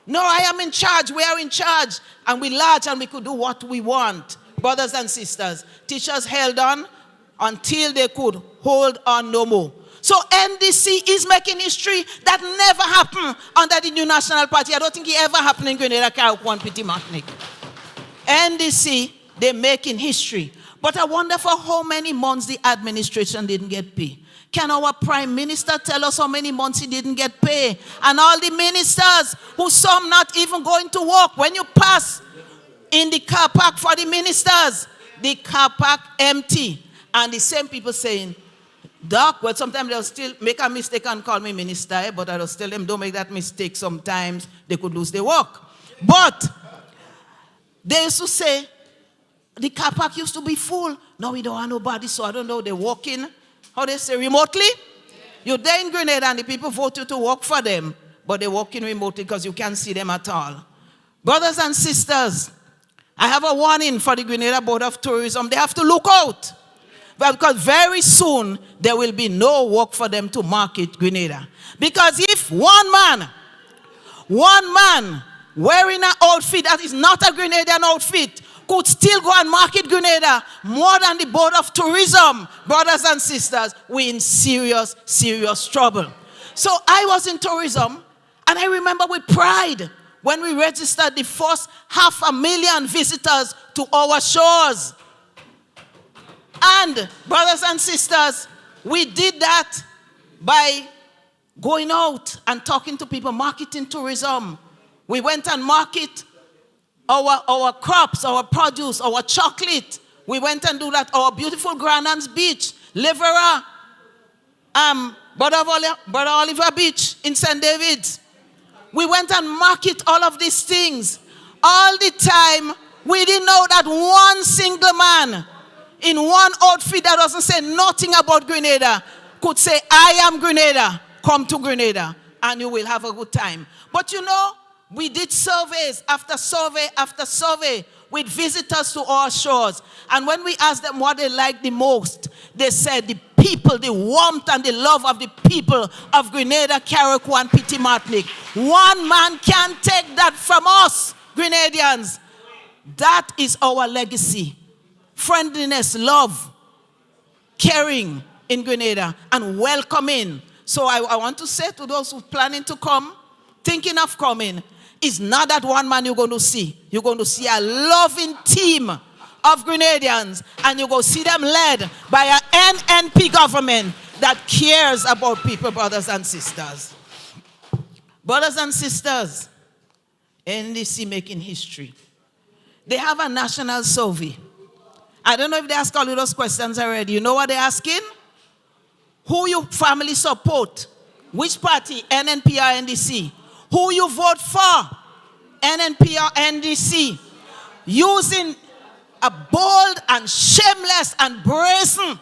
No, I am in charge. We are in charge. And we large and we could do what we want. Brothers and sisters, teachers held on until they could hold on no more. So NDC is making history that never happened under the new National Party. I don't think it ever happened in Grenada, Carriacou, Petit Martinique. NDC, they're making history. But I wonder for how many months the administration didn't get paid. Can our Prime Minister tell us how many months he didn't get paid? And all the ministers who some not even going to work. When you pass in the car park for the ministers, the car park empty. And the same people saying, Doc, well, sometimes they'll still make a mistake and call me minister, but I'll tell them, don't make that mistake. Sometimes they could lose their work. But they used to say, the car park used to be full. Now we don't have nobody, so I don't know, they're working, how they say, remotely? You're there in Grenada and the people vote you to work for them, but they're working remotely because you can't see them at all. Brothers and sisters, I have a warning for the Grenada Board of Tourism. They have to look out. Because very soon, there will be no work for them to market Grenada. Because if one man wearing an outfit that is not a Grenadian outfit could still go and market Grenada more than the Board of Tourism, brothers and sisters, we're in serious, serious trouble. So I was in tourism, and I remember with pride when we registered the first 500,000 visitors to our shores. And, brothers and sisters, we did that by going out and talking to people, marketing tourism. We went and market our crops, our produce, our chocolate. We went and do that. Our beautiful Grand Anse Beach, Livera, Brother Oliver Beach in St. David's. We went and market all of these things. All the time, we didn't know that one single man in one outfit that doesn't say nothing about Grenada could say, I am Grenada, come to Grenada, and you will have a good time. But you know, we did surveys after survey after survey with visitors to our shores. And when we asked them what they liked the most, they said the people, the warmth and the love of the people of Grenada, Carriacou, and Petit Martinique. One man can't take that from us, Grenadians. That is our legacy. Friendliness, love, caring in Grenada, and welcoming. So I want to say to those who are planning to come, thinking of coming, it's not that one man you're going to see. You're going to see a loving team of Grenadians, and you're going to see them led by an NNP government that cares about people, brothers and sisters. Brothers and sisters, NDC making history. They have a national survey. I don't know if they ask all of those questions already. You know what they're asking? Who your family support? Which party? NNP or NDC? Who you vote for? NNP or NDC? Using a bold and shameless and brazen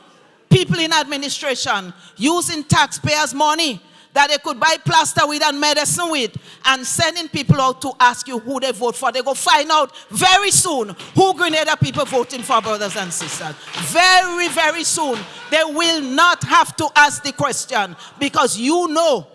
people in administration, using taxpayers' money that they could buy plaster with and medicine with, and sending people out to ask you who they vote for. They go find out very soon who Grenada people voting for, brothers and sisters. Very, very soon. They will not have to ask the question, because you know,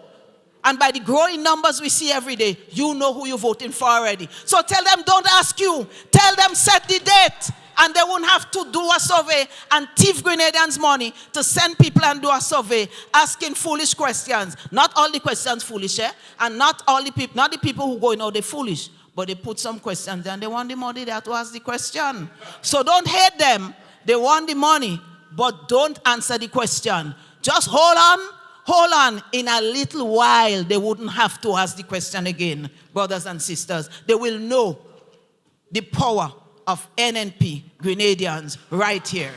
and by the growing numbers we see every day, you know who you're voting for already. So tell them, don't ask you. Tell them, set the date. And they won't have to do a survey and thief Grenadians' money to send people and do a survey asking foolish questions. Not all the questions foolish, eh? And not the people who go in, they're foolish. But they put some questions and they want the money there to ask the question. So don't hate them. They want the money, but don't answer the question. Just hold on. In a little while, they wouldn't have to ask the question again, brothers and sisters. They will know the power of NNP Grenadians right here.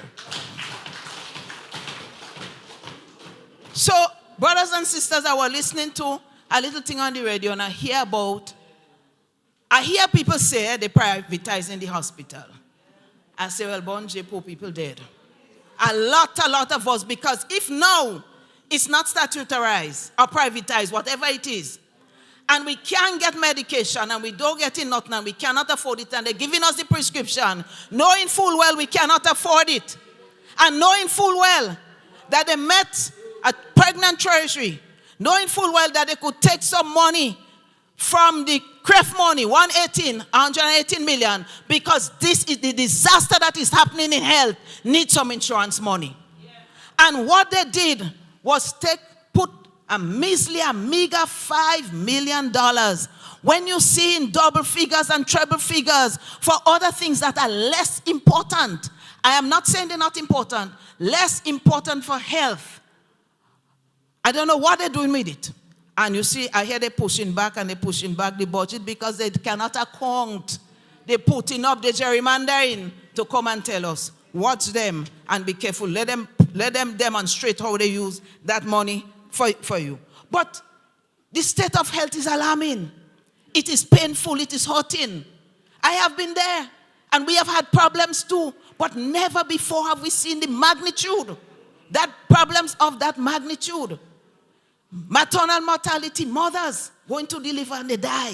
So, brothers and sisters, I was listening to a little thing on the radio, and I hear people say they're privatizing the hospital. I say, well, Bonje, poor people dead. A lot of us, because if now it's not statutarized or privatized, whatever it is, and we can't get medication, and we don't get it nothing, and we cannot afford it, and they're giving us the prescription, knowing full well we cannot afford it, and knowing full well that they met a pregnant treasury, knowing full well that they could take some money from the CREF money, 118 million, because this is the disaster that is happening in health, needs some insurance money. Yeah. And what they did was put a measly, a meager $5 million. When you see in double figures and treble figures for other things that are less important, I am not saying they're not important, less important for health. I don't know what they're doing with it. And you see, I hear they're pushing back the budget because they cannot account. They're putting up the gerrymandering to come and tell us. Watch them and be careful. Let them demonstrate how they use that money for you. But the state of health is alarming. It is painful. It is hurting. I have been there, and we have had problems too. But never before have we seen the magnitude, that problems of that magnitude. Maternal mortality, mothers going to deliver and they die.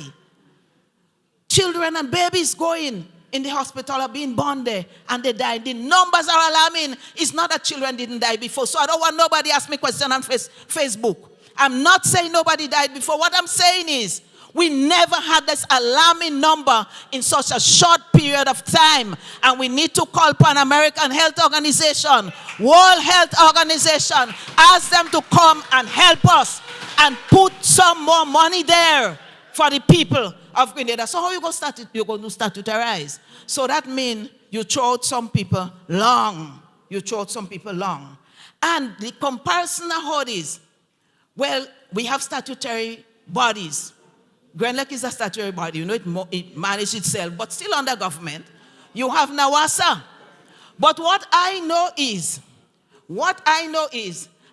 Children and babies going in the hospital are being born there and they die. The numbers are alarming. It's not that children didn't die before. So I don't want nobody ask me question on Facebook. I'm not saying nobody died before. What I'm saying is we never had this alarming number in such a short period of time. And we need to call upon American Health Organization, World Health Organization, ask them to come and help us and put some more money there for the people of Grenada. So how you going to start it? You're going to statutarize. So that means you throw out some people long. You throw out some people long. And the comparison of how it is, well, we have statutory bodies. Grand Lake is a statutory body. You know, it manages itself, but still under government. You have NAWASA. But what I know is,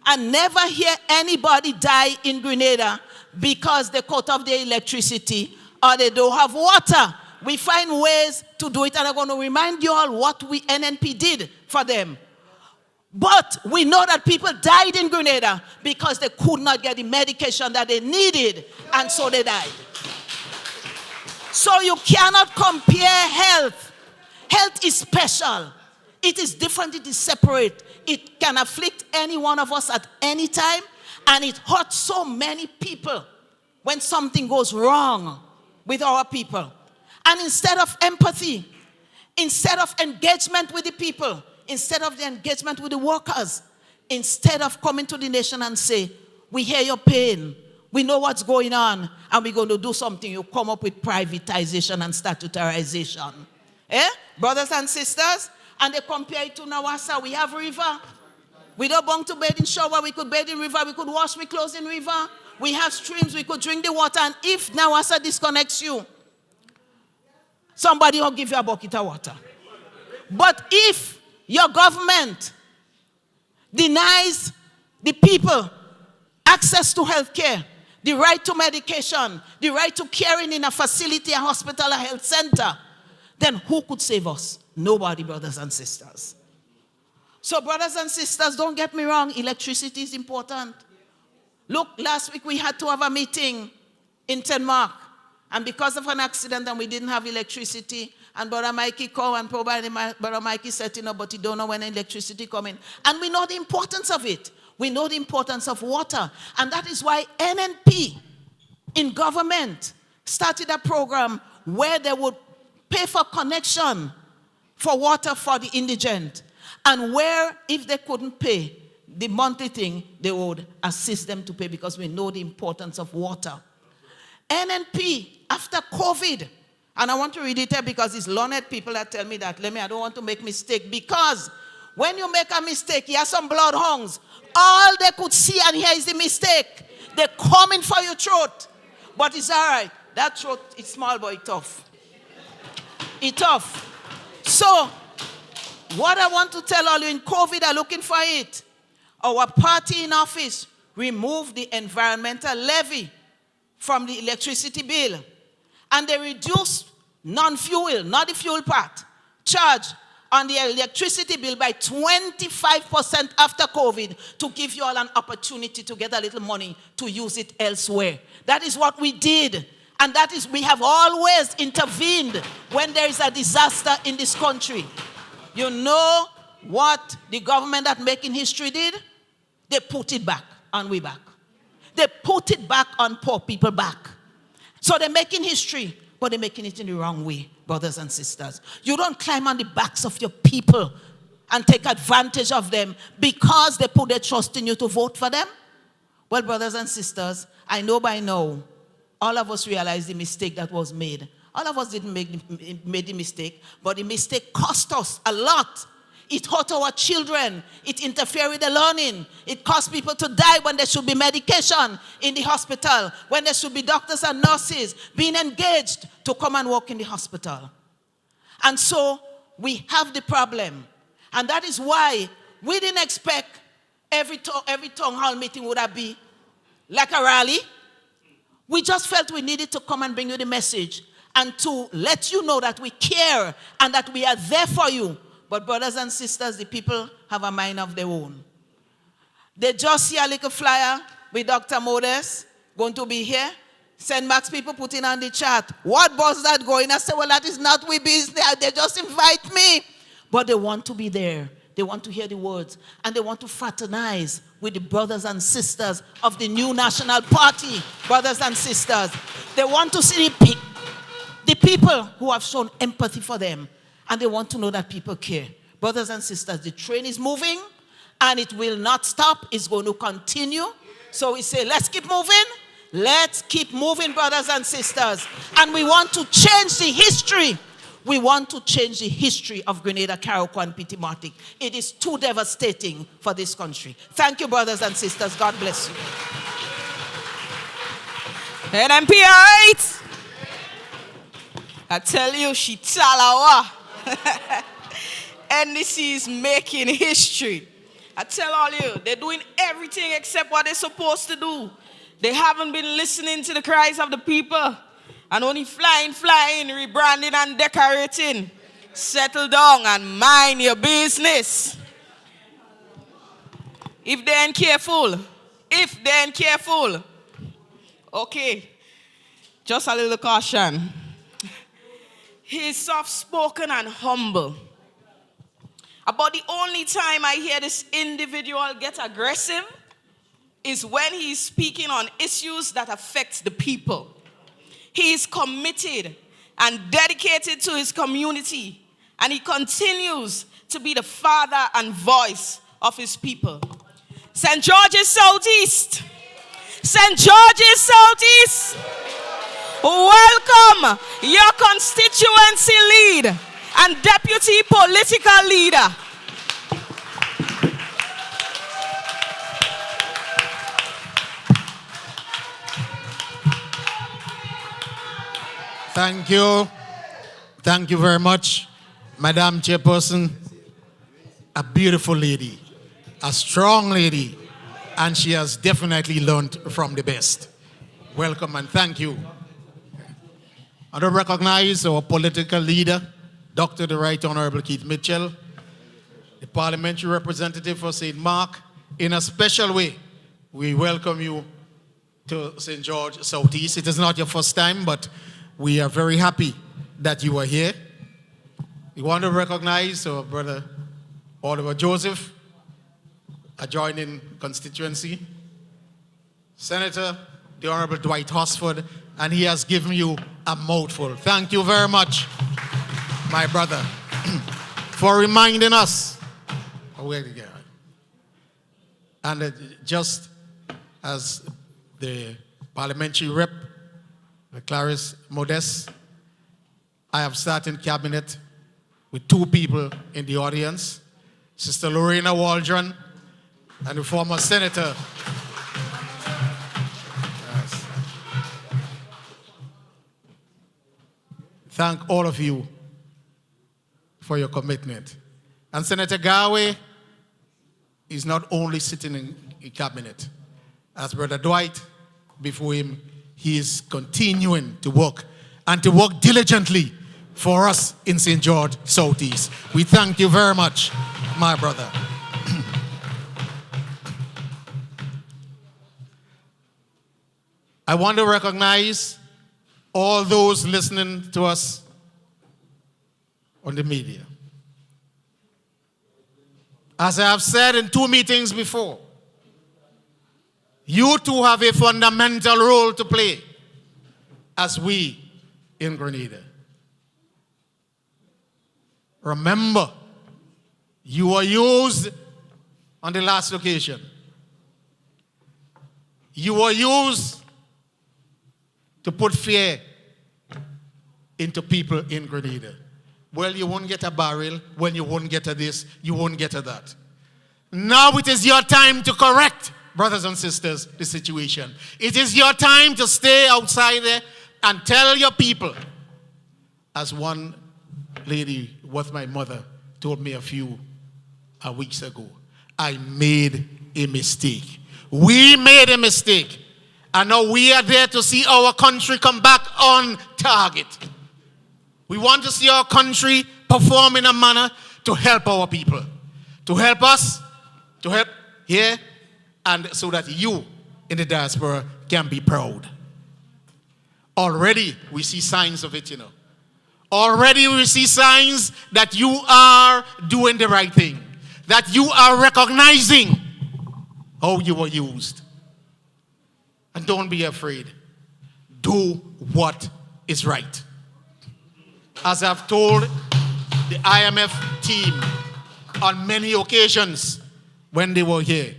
I never hear anybody die in Grenada because they cut off their electricity or they don't have water. We find ways to do it, and I'm going to remind you all what we NNP did for them. But we know that people died in Grenada because they could not get the medication that they needed, and so they died. So you cannot compare health. Health is special. It is different. It is separate. It can afflict any one of us at any time, and it hurts so many people when something goes wrong with our people. And instead of empathy, instead of engagement with the people, instead of the engagement with the workers, instead of coming to the nation and say, we hear your pain, we know what's going on, and we're going to do something, you come up with privatization and statutarization. Brothers and sisters? And they compare it to NAWASA. We have river. We don't want to bathe in shower. We could bathe in river. We could wash we clothes in river. We have streams. We could drink the water. And if NAWASA disconnects you, somebody will give you a bucket of water. But if your government denies the people access to health care, the right to medication, the right to caring in a facility, a hospital, a health center, then who could save us? Nobody, brothers and sisters. So, brothers and sisters, don't get me wrong, electricity is important. Look, last week we had to have a meeting in Denmark, and because of an accident and we didn't have electricity, and Brother Mikey called and probably Brother Mikey said, but he don't know when electricity coming. And we know the importance of it. We know the importance of water. And that is why NNP in government started a program where they would pay for connection for water for the indigent. And where, if they couldn't pay the monthly thing, they would assist them to pay because we know the importance of water. NNP, after COVID, and I want to read it here because it's learned people that tell me that, I don't want to make mistake, because when you make a mistake, you have some bloodhounds. All they could see and hear is the mistake. They're coming for your throat. But it's all right. That throat is small, but it's tough. It's tough. So, what I want to tell all you, in COVID, are looking for it. Our party in office removed the environmental levy from the electricity bill. And they reduced non-fuel, not the fuel part, charge on the electricity bill by 25% after COVID to give you all an opportunity to get a little money to use it elsewhere. That is what we did. And that is, we have always intervened when there is a disaster in this country. You know what the government that making history did? They put it back on we back. They put it back on poor people back. So they're making history, but they're making it in the wrong way, brothers and sisters. You don't climb on the backs of your people and take advantage of them because they put their trust in you to vote for them. Well, brothers and sisters, I know by now, all of us realize the mistake that was made. All of us didn't make the mistake, but the mistake cost us a lot. It hurt our children. It interfered with the learning. It caused people to die when there should be medication in the hospital, when there should be doctors and nurses being engaged to come and work in the hospital. And so we have the problem. And that is why we didn't expect every town hall meeting would have been like a rally. We just felt we needed to come and bring you the message and to let you know that we care and that we are there for you. But brothers and sisters, the people have a mind of their own. They just see a little flyer with Dr. Modest going to be here. St. Max people putting on the chat, what bus that going? I said, well, that is not we business. They just invite me. But they want to be there. They want to hear the words. And they want to fraternize with the brothers and sisters of the new national party. Brothers and sisters. They want to see the people who have shown empathy for them. And they want to know that people care. Brothers and sisters, the train is moving and it will not stop. It's going to continue. So we say, let's keep moving. Let's keep moving, brothers and sisters. And we want to change the history. We want to change the history of Grenada, Carriacou, and Pitimartic. It is too devastating for this country. Thank you, brothers and sisters. God bless you. NNP, all right? I tell you, she talawa. NDC is making history. I tell all you, they're doing everything except what they're supposed to do. They haven't been listening to the cries of the people and only flying, rebranding and decorating. Settle down and mind your business. If they ain't careful, okay, just a little caution. He's soft-spoken and humble. About the only time I hear this individual get aggressive is when he's speaking on issues that affect the people. He is committed and dedicated to his community, and he continues to be the father and voice of his people. St. George's Southeast. St. George's Southeast. Welcome your constituency lead and deputy political leader. Thank you. Thank you very much, Madam Chairperson. A beautiful lady, a strong lady, and she has definitely learned from the best. Welcome and thank you. I want to recognize our political leader, Dr. the Right Honorable Keith Mitchell, the parliamentary representative for St. Mark. In a special way, we welcome you to St. George Southeast. It is not your first time, but we are very happy that you are here. We want to recognize our brother Oliver Joseph, adjoining constituency, Senator the Honorable Dwight Hosford, and he has given you a mouthful. Thank you very much, my brother, for reminding us. And just as the parliamentary rep, Clarice Modest, I have sat in cabinet with two people in the audience, Sister Lorena Waldron and the former senator. Yes. Thank all of you for your commitment. And Senator Garway is not only sitting in cabinet. As Brother Dwight, before him, he is continuing to work and to work diligently for us in St. George Southeast. We thank you very much, my brother. I want to recognize all those listening to us on the media. As I have said in 2 meetings before, you too have a fundamental role to play as we in Grenada. Remember, you were used on the last occasion. You were used to put fear into people in Grenada. Well, you won't get a barrel. Well, you won't get a this. You won't get a that. Now it is your time to correct, brothers and sisters, the situation. It is your time to stay outside there and tell your people, as one lady with my mother told me a few weeks ago, I made a mistake. We made a mistake. And now we are there to see our country come back on target. We want to see our country perform in a manner to help our people, to help us, to help here, and so that you in the diaspora can be proud. Already we see signs of it, you know. Already we see signs that you are doing the right thing, that you are recognizing how you were used. And don't be afraid. Do what is right. As I've told the IMF team on many occasions when they were here,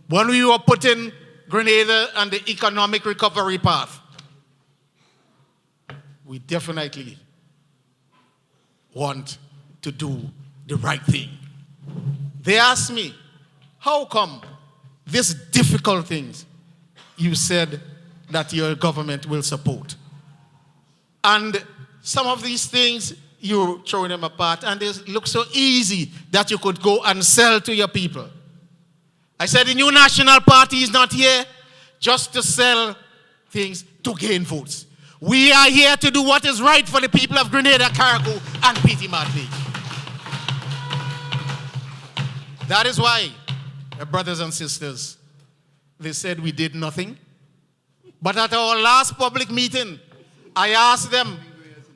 when we were putting Grenada on the economic recovery path, we definitely want to do the right thing. They asked me, how come these difficult things you said that your government will support? And some of these things, you're throwing them apart, and they look so easy that you could go and sell to your people. I said the new National Party is not here just to sell things to gain votes. We are here to do what is right for the people of Grenada, Carriacou, and Petite Martinique. That is why, brothers and sisters, they said we did nothing. But at our last public meeting, I asked them,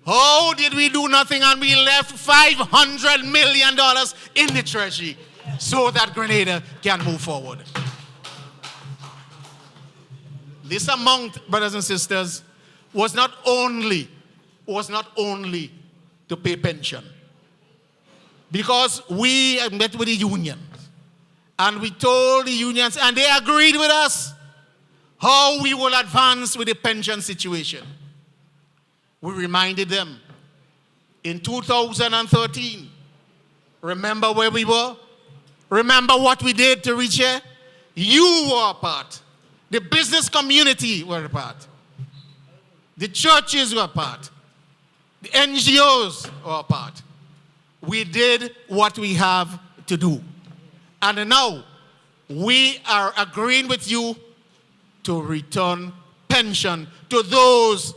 how did we do nothing and we left $500 million in the treasury so that Grenada can move forward? This amount, brothers and sisters, was not only to pay pension. Because we met with the unions and we told the unions, and they agreed with us, how we will advance with the pension situation. We reminded them in 2013, remember where we were? Remember what we did to reach here? You were a part. The business community were a part. The churches were a part. the NGOs, our part. We did what we have to do. And now, we are agreeing with you to return pension to those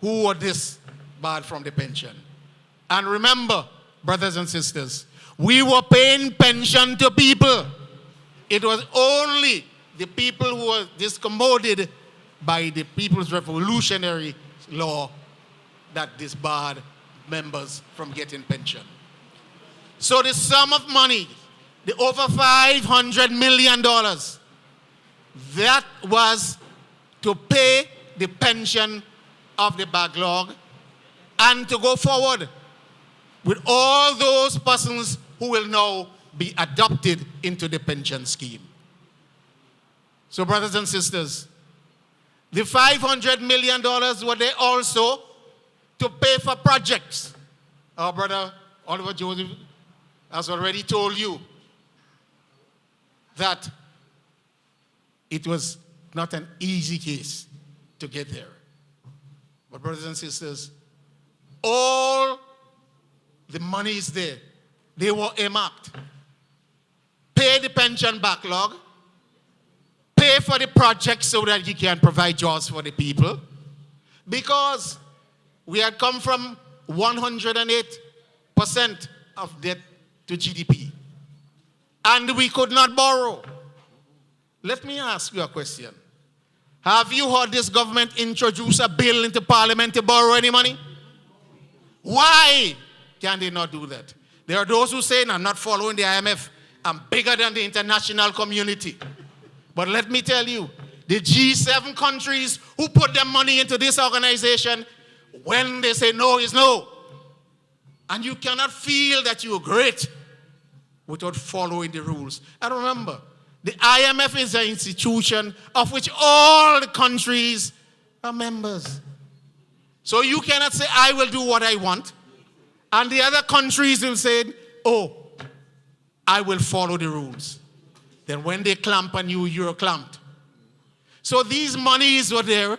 who were disbarred from the pension. And remember, brothers and sisters, we were paying pension to people. It was only the people who were discommoded by the People's Revolutionary Law that disbarred members from getting pension. So the sum of money, the over $500 million, that was to pay the pension of the backlog and to go forward with all those persons who will now be adopted into the pension scheme. So, brothers and sisters, the $500 million were there also to pay for projects. Our brother Oliver Joseph has already told you that it was not an easy case to get there. But brothers and sisters, all the money is there. They were earmarked. Pay the pension backlog. Pay for the project so that you can provide jobs for the people. Because we had come from 108% of debt to GDP. And we could not borrow. Let me ask you a question. Have you heard this government introduce a bill into Parliament to borrow any money? Why can they not do that? There are those who say, I'm not following the IMF. I'm bigger than the international community. But let me tell you, the G7 countries who put their money into this organization, when they say no is no. And you cannot feel that you're great without following the rules. And remember, the IMF is an institution of which all the countries are members. So you cannot say, I will do what I want. And the other countries will say, oh, I will follow the rules. Then when they clamp on you, you're clamped. So these monies were there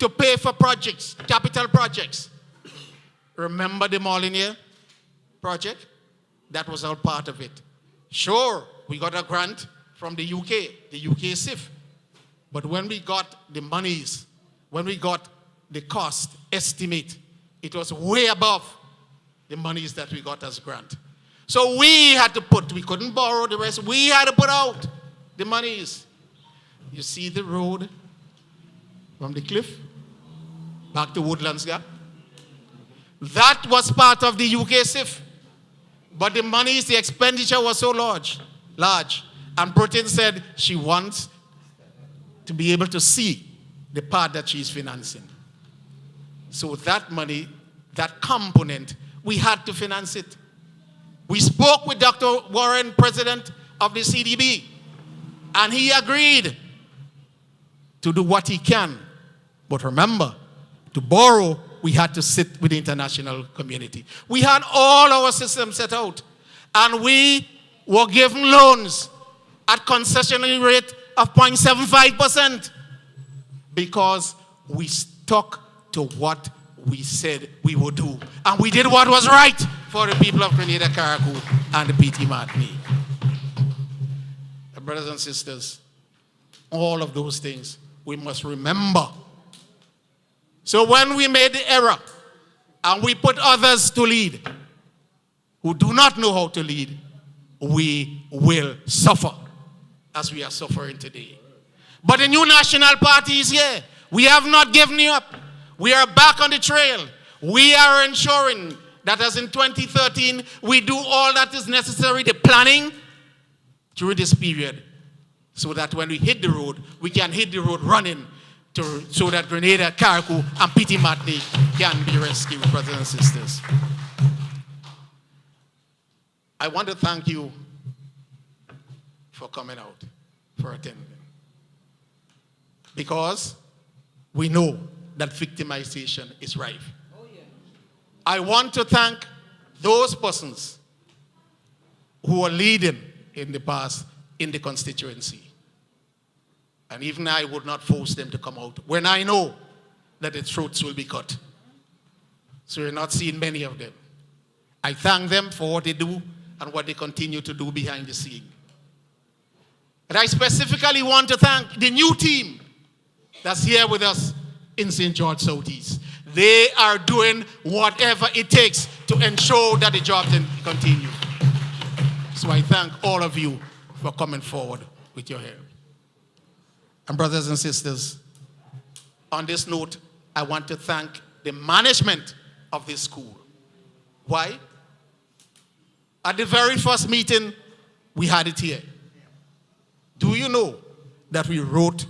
to pay for projects, capital projects. Remember the Molyneux project? That was all part of it. Sure, we got a grant from the UK SIF. But when we got the monies, when we got the cost estimate, it was way above the monies that we got as grant. So we had to we couldn't borrow the rest, we had to put out the monies. You see the road from the cliff back to Woodlands Gap? That was part of the UK SIF. But the monies, the expenditure was so large. And Britain said she wants to be able to see the part that she's financing. So that money, that component, we had to finance it. We spoke with Dr. Warren, president of the CDB, and he agreed to do what he can. But remember, to borrow, we had to sit with the international community. We had all our systems set out, and we were given loans at concessionary rate of 0.75% because we stuck to what we said we would do. And we did what was right for the people of Grenada, Carriacou, and the PT Martini. Brothers and sisters, all of those things we must remember. So when we made the error and we put others to lead who do not know how to lead, we will suffer as we are suffering today. But the new national party is here. We have not given you up. We are back on the trail. We are ensuring that as in 2013, we do all that is necessary, the planning through this period, so that when we hit the road, we can hit the road running so that Grenada, Carriacou, and Petit Martinique can be rescued, brothers and sisters. I want to thank you for coming out, for attending. Because we know that victimization is rife. Oh, yeah. I want to thank those persons who are leading in the past in the constituency. And even I would not force them to come out when I know that the throats will be cut. So you're not seeing many of them. I thank them for what they do and what they continue to do behind the scene. And I specifically want to thank the new team that's here with us in St. George Southeast. They are doing whatever it takes to ensure that the job can continue. So I thank all of you for coming forward with your help. And brothers and sisters, on this note, I want to thank the management of this school. Why? At the very first meeting, we had it here. Do you know that we wrote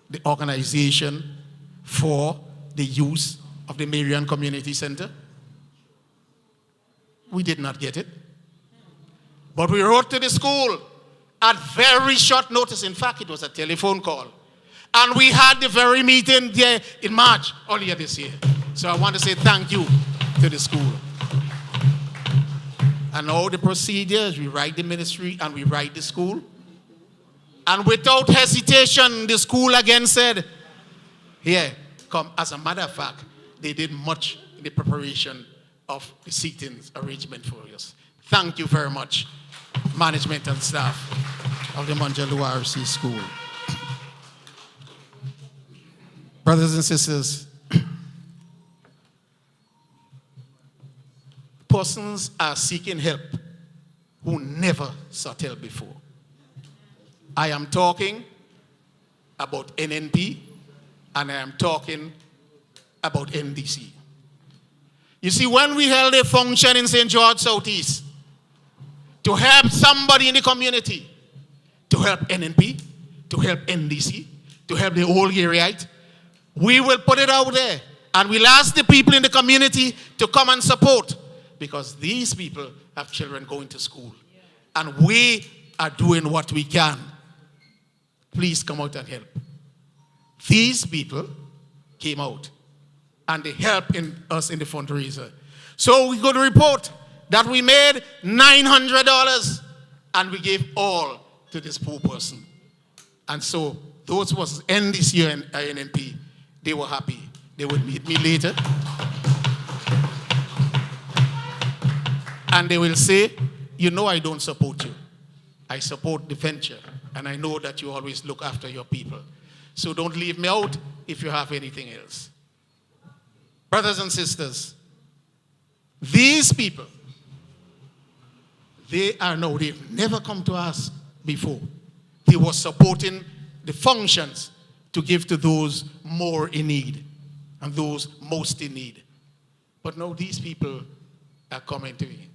the organization for the use of the Marian Community Center? We did not get it. But we wrote to the school at very short notice. In fact, it was a telephone call. And we had the very meeting there in March earlier this year. So I want to say thank you to the school. And all the procedures, we write the ministry and we write the school. And without hesitation, the school again said, here, come. As a matter of fact, they did much in the preparation of the seating arrangement for us. Thank you very much, management and staff of the Morne Jaloux RC School. Brothers and sisters, persons are seeking help who never sought help before. I am talking about NNP and I am talking about NDC. You see, when we held a function in St. George Southeast to help somebody in the community, to help NNP, to help NDC, to help the whole areaite, we will put it out there and we'll ask the people in the community to come and support, because these people have children going to school and we are doing what we can. Please come out and help. These people came out and they helped us in the fundraiser. So we got a report that we made $900 and we gave all to this poor person. And so those was NDC and NNP, they were happy. They would meet me later. And they will say, you know I don't support you. I support the venture. And I know that you always look after your people. So don't leave me out if you have anything else. Brothers and sisters, these people, they've never come to us before. They were supporting the functions to give to those more in need and those most in need. But now these people are coming to me.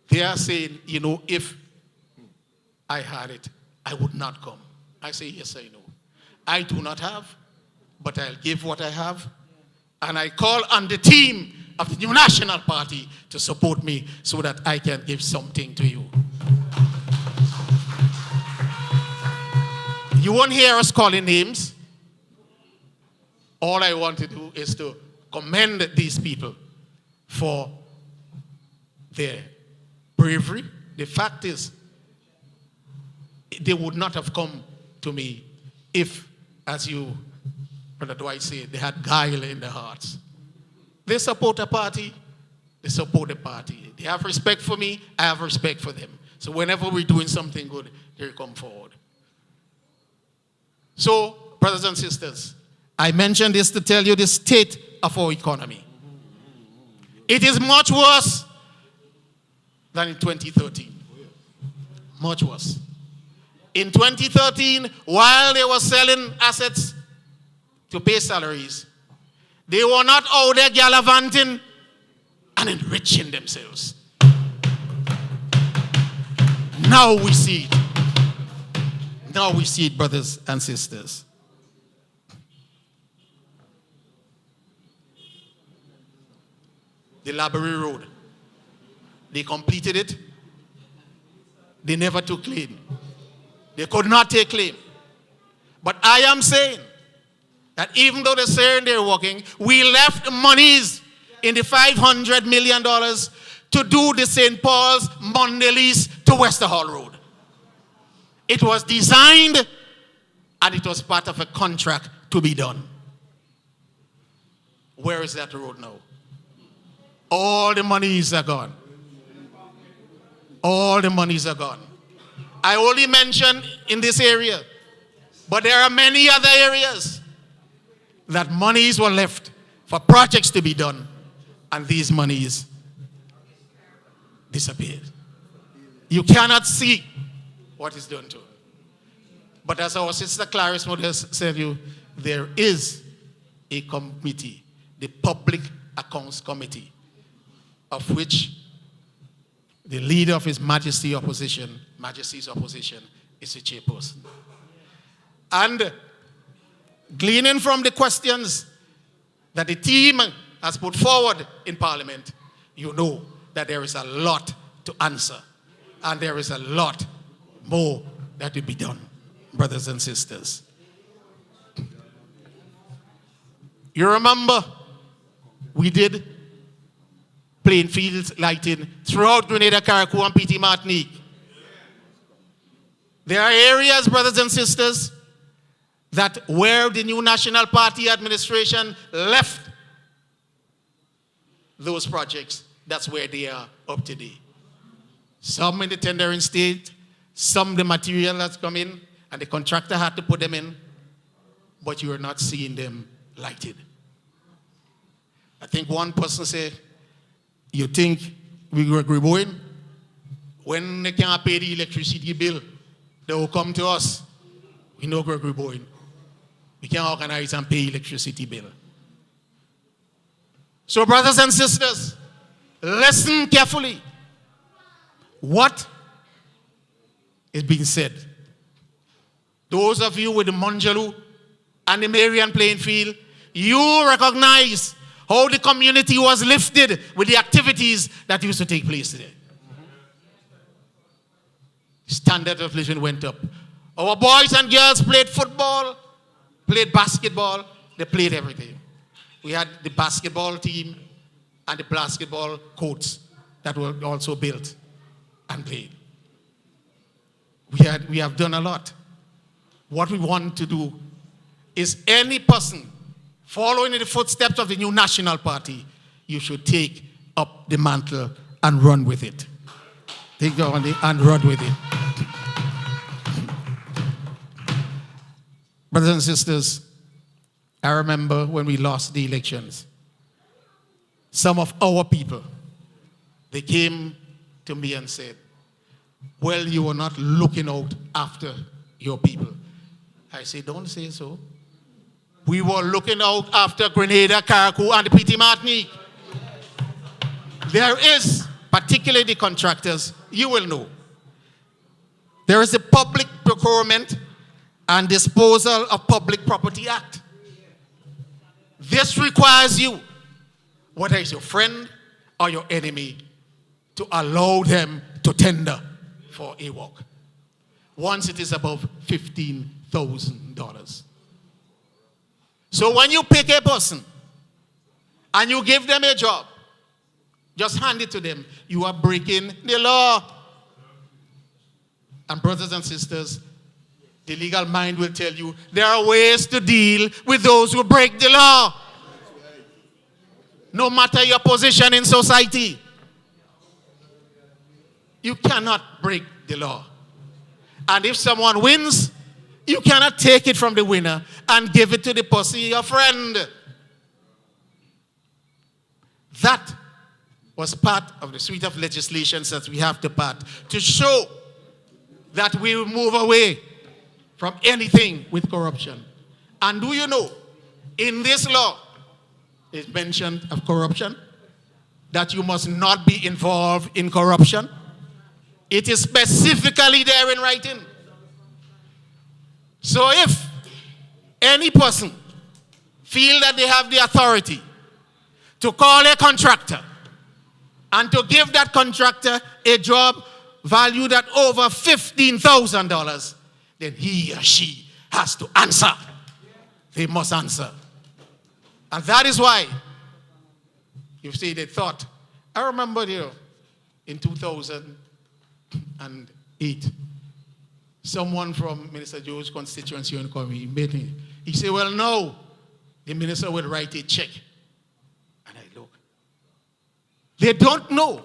They are saying, you know, if I had it, I would not come. I say, yes, I know. I do not have, but I'll give what I have. And I call on the team of the New National Party to support me so that I can give something to you. You won't hear us calling names. All I want to do is to commend these people for their bravery. The fact is, they would not have come to me if, as you, Brother Dwight said, they had guile in their hearts. They support a party, they support the party. They have respect for me, I have respect for them. So whenever we're doing something good, they come forward. So, brothers and sisters, I mentioned this to tell you the state of our economy. It is much worse than in 2013. Much worse. In 2013, while they were selling assets to pay salaries, they were not out there gallivanting and enriching themselves. Now we see it. Now we see it, brothers and sisters. The Library Road, they completed it. They never took claim. They could not take claim. But I am saying that even though they're saying they're working, we left monies in the $500 million to do the St. Paul's Mondelez to Wester Hall Road. It was designed and it was part of a contract to be done. Where is that road now? All the monies are gone. All the monies are gone. I only mention in this area, but there are many other areas that monies were left for projects to be done, and these monies disappeared. You cannot see what is done to it. But as our sister Clarice Modest said, there is a committee, the Public Accounts Committee, of which the leader of His Majesty's opposition is the chairperson. And gleaning from the questions that the team has put forward in Parliament, you know that there is a lot to answer. And there is a lot more that will be done, brothers and sisters. You remember we did playing fields lighting throughout Grenada, Carriacou, and PT Martinique. There are areas, brothers and sisters, that where the new National Party administration left those projects, that's where they are up to date. Some in the tendering state, some the material has come in, and the contractor had to put them in, but you are not seeing them lighted. I think one person said, you think we were going? When they can't pay the electricity bill, they will come to us. We know Gregory Bowen. We can organize and pay electricity bill. So brothers and sisters, listen carefully. What is being said? Those of you with the Morne Jaloux and the Marian playing field, you recognize how the community was lifted with the activities that used to take place today. Standard of living went up. Our boys and girls played football, played basketball, they played everything. We had the basketball team and the basketball courts that were also built and played. We have done a lot. What we want to do is any person following in the footsteps of the new National Party, you should take up the mantle and run with it. Take it on and run with it. Brothers and sisters, I remember when we lost the elections, some of our people, they came to me and said, well, you were not looking out after your people. I said, don't say so. We were looking out after Grenada, Carriacou, and the PT Martinique. There is, particularly the contractors, you will know. There is a Public Procurement and Disposal of Public Property Act. This requires you, whether it's your friend or your enemy, to allow them to tender for a work once it is above $15,000. So when you pick a person and you give them a job, just hand it to them. You are breaking the law. And brothers and sisters, the legal mind will tell you there are ways to deal with those who break the law. No matter your position in society, you cannot break the law. And if someone wins, you cannot take it from the winner and give it to the person, your friend. That was part of the suite of legislations that we have to pass to show that we will move away from anything with corruption. And do you know, in this law, it's mentioned of corruption, that you must not be involved in corruption. It is specifically there in writing. So if any person feel that they have the authority to call a contractor and to give that contractor a job valued at over $15,000, then he or she has to answer. They must answer. And that is why, you see, they thought, I remember, in 2008, someone from Minister Joe's constituency in Korea made me. He said, well, no, the minister will write a check They don't know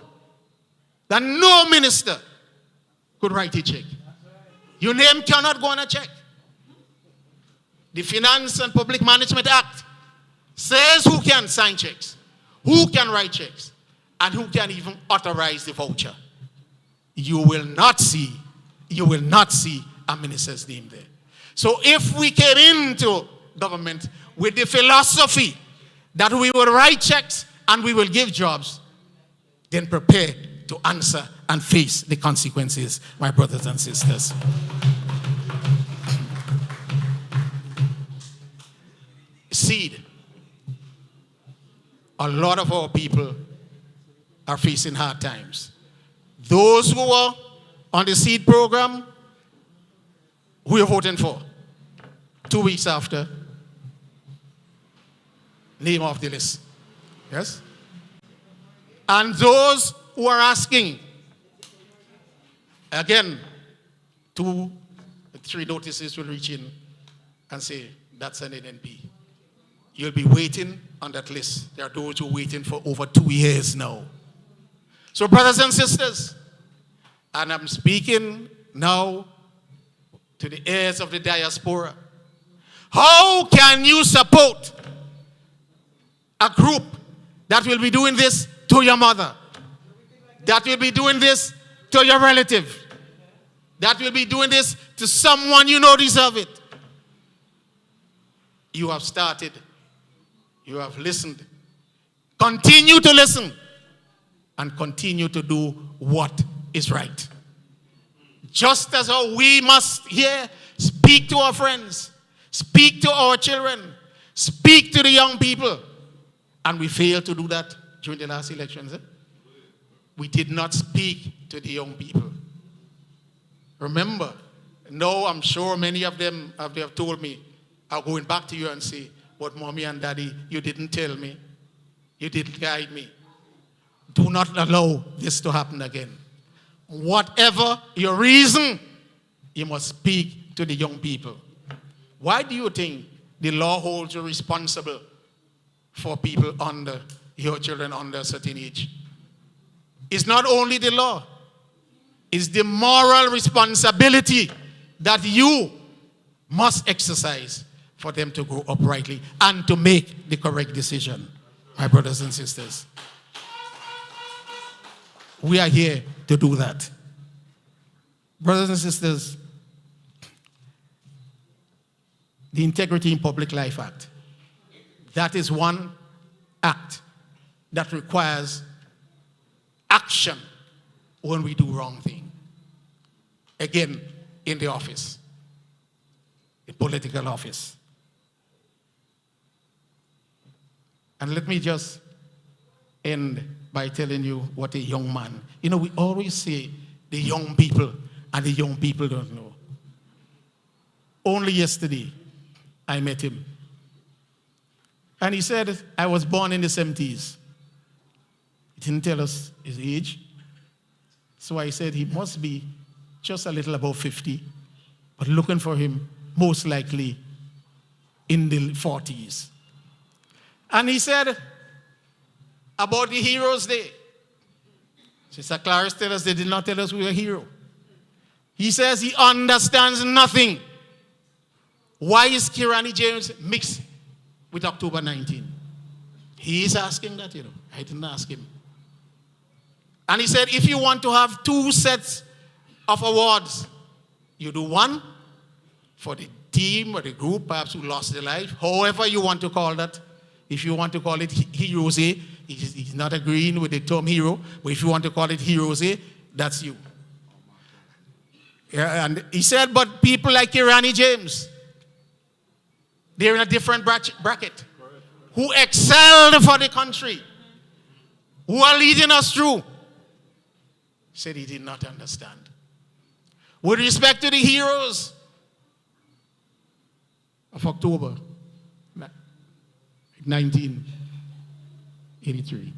that no minister could write a check. Your name cannot go on a check. The Finance and Public Management Act says who can sign checks, who can write checks, and who can even authorize the voucher. You will not see a minister's name there. So if we came into government with the philosophy that we will write checks and we will give jobs, then prepare to answer and face the consequences, my brothers and sisters. Seed. A lot of our people are facing hard times. Those who are on the seed program, who are voting for. 2 weeks after, name off the list. Yes? And those who are asking, again, 2, 3 notices will reach in and say, that's an NNP. You'll be waiting on that list. There are those who are waiting for over 2 years now. So brothers and sisters, and I'm speaking now to the heirs of the diaspora, how can you support a group that will be doing this to your mother, that will be doing this to your relative, that will be doing this to someone you know deserve it? You have started, you have listened. Continue to listen and continue to do what is right. Just as how we must here speak to our friends, speak to our children, speak to the young people, and we failed to do that during the last elections. We did not speak to the young people. Remember, no, I'm sure many of them have told me, are going back to you and say, but mommy and daddy, you didn't tell me. You didn't guide me. Do not allow this to happen again. Whatever your reason, you must speak to the young people. Why do you think the law holds you responsible for people under, your children under a certain age? It's not only the law, it's the moral responsibility that you must exercise for them to grow uprightly and to make the correct decision, my brothers and sisters. We are here to do that. Brothers and sisters, the Integrity in Public Life Act, that is one act that requires action when we do wrong thing. Again, in the office, the political office. And let me just end by telling you what a young man. You know, we always say the young people, and the young people don't know. Only yesterday, I met him. And he said, I was born in the 70s. He didn't tell us his age. So I said he must be just a little above 50, but looking for him most likely in the 40s. And he said about the Heroes Day. Sister Clarice told us they did not tell us we were a hero. He says he understands nothing. Why is Kirani James mixed with October 19? He is asking that, you know. I didn't ask him. And he said, if you want to have 2 sets of awards, you do one for the team or the group, perhaps who lost their life, however you want to call that. If you want to call it Heroes Day, he's not agreeing with the term hero, but if you want to call it Heroes Day, that's you. Yeah, and he said, but people like Kirani James, they're in a different bracket, who excelled for the country, who are leading us through. He said he did not understand. With respect to the heroes of October 1983,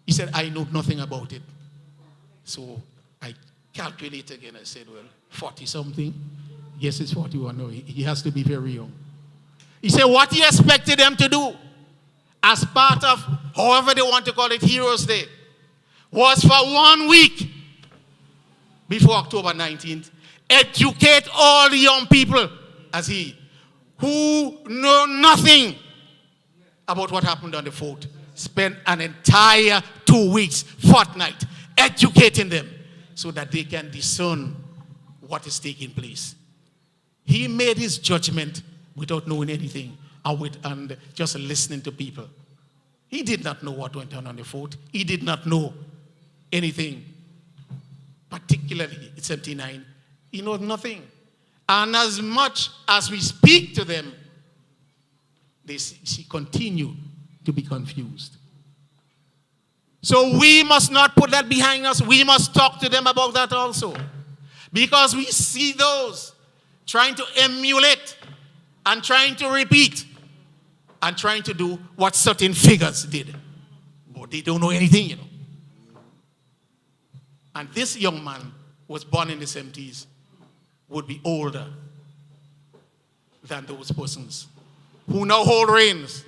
he said, I know nothing about it. So I calculated again. I said, well, 40-something. Yes, it's 41. No, he has to be very young. He said what he expected them to do. as part of, however they want to call it, Heroes Day, was for 1 week before October 19th, educate all the young people, as he, who know nothing about what happened on the 4th. Spend an entire 2 weeks, fortnight, educating them so that they can discern what is taking place. He made his judgment without knowing anything and just listening to people. He did not know what went on the 4th. He did not know anything, particularly in 79. He knows nothing. And as much as we speak to them, they continue to be confused. So we must not put that behind us. We must talk to them about that also. Because we see those trying to emulate and trying to repeat and trying to do what certain figures did. But they don't know anything, you know. And this young man was born in the 70s, would be older than those persons who now hold reins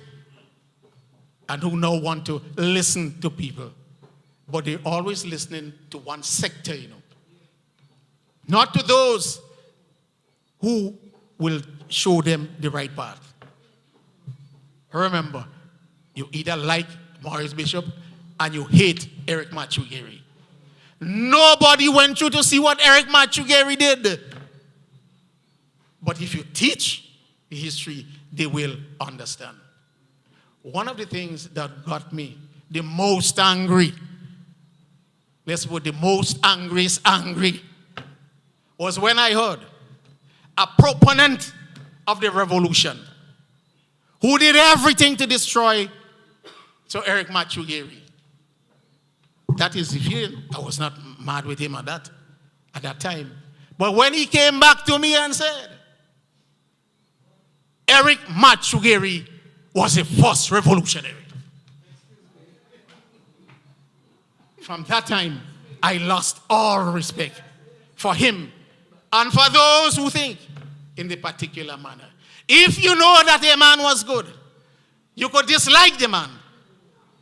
and who now want to listen to people. But they're always listening to one sector, you know. Not to those who will show them the right path. Remember, you either like Maurice Bishop and you hate Eric Machugeri. Nobody went through to see what Eric Machugeri did. But if you teach the history, they will understand. One of the things that got me the most angry, let's put the most angriest angry, was when I heard a proponent of the revolution who did everything to destroy Eric Machugeri. That is the feeling. I was not mad with him at that time. But when he came back to me and said, Eric Machugeri was a first revolutionary. From that time, I lost all respect for him and for those who think in the particular manner. If you know that a man was good, you could dislike the man,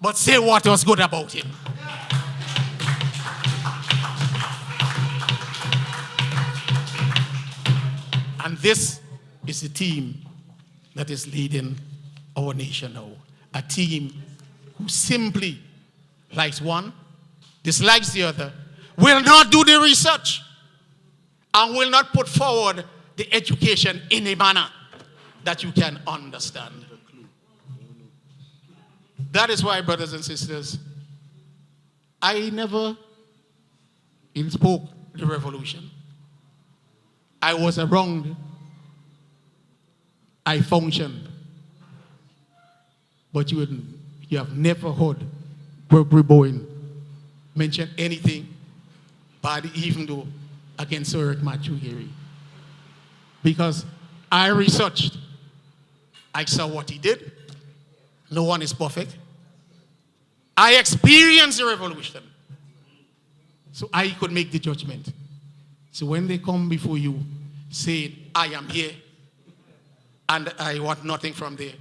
but say what was good about him. And this is the team that is leading our nation now. A team who simply likes one, dislikes the other, will not do the research, and will not put forward the education in a manner that you can understand. That is why, brothers and sisters, I never spoke the revolution. I was around. I functioned. But you have never heard Gregory Bowen mention anything bad, even though against Sir Eric Machugeri. Because I researched. I saw what he did. No one is perfect. I experienced the revolution. So I could make the judgment. So when they come before you saying, I am here and I want nothing from there,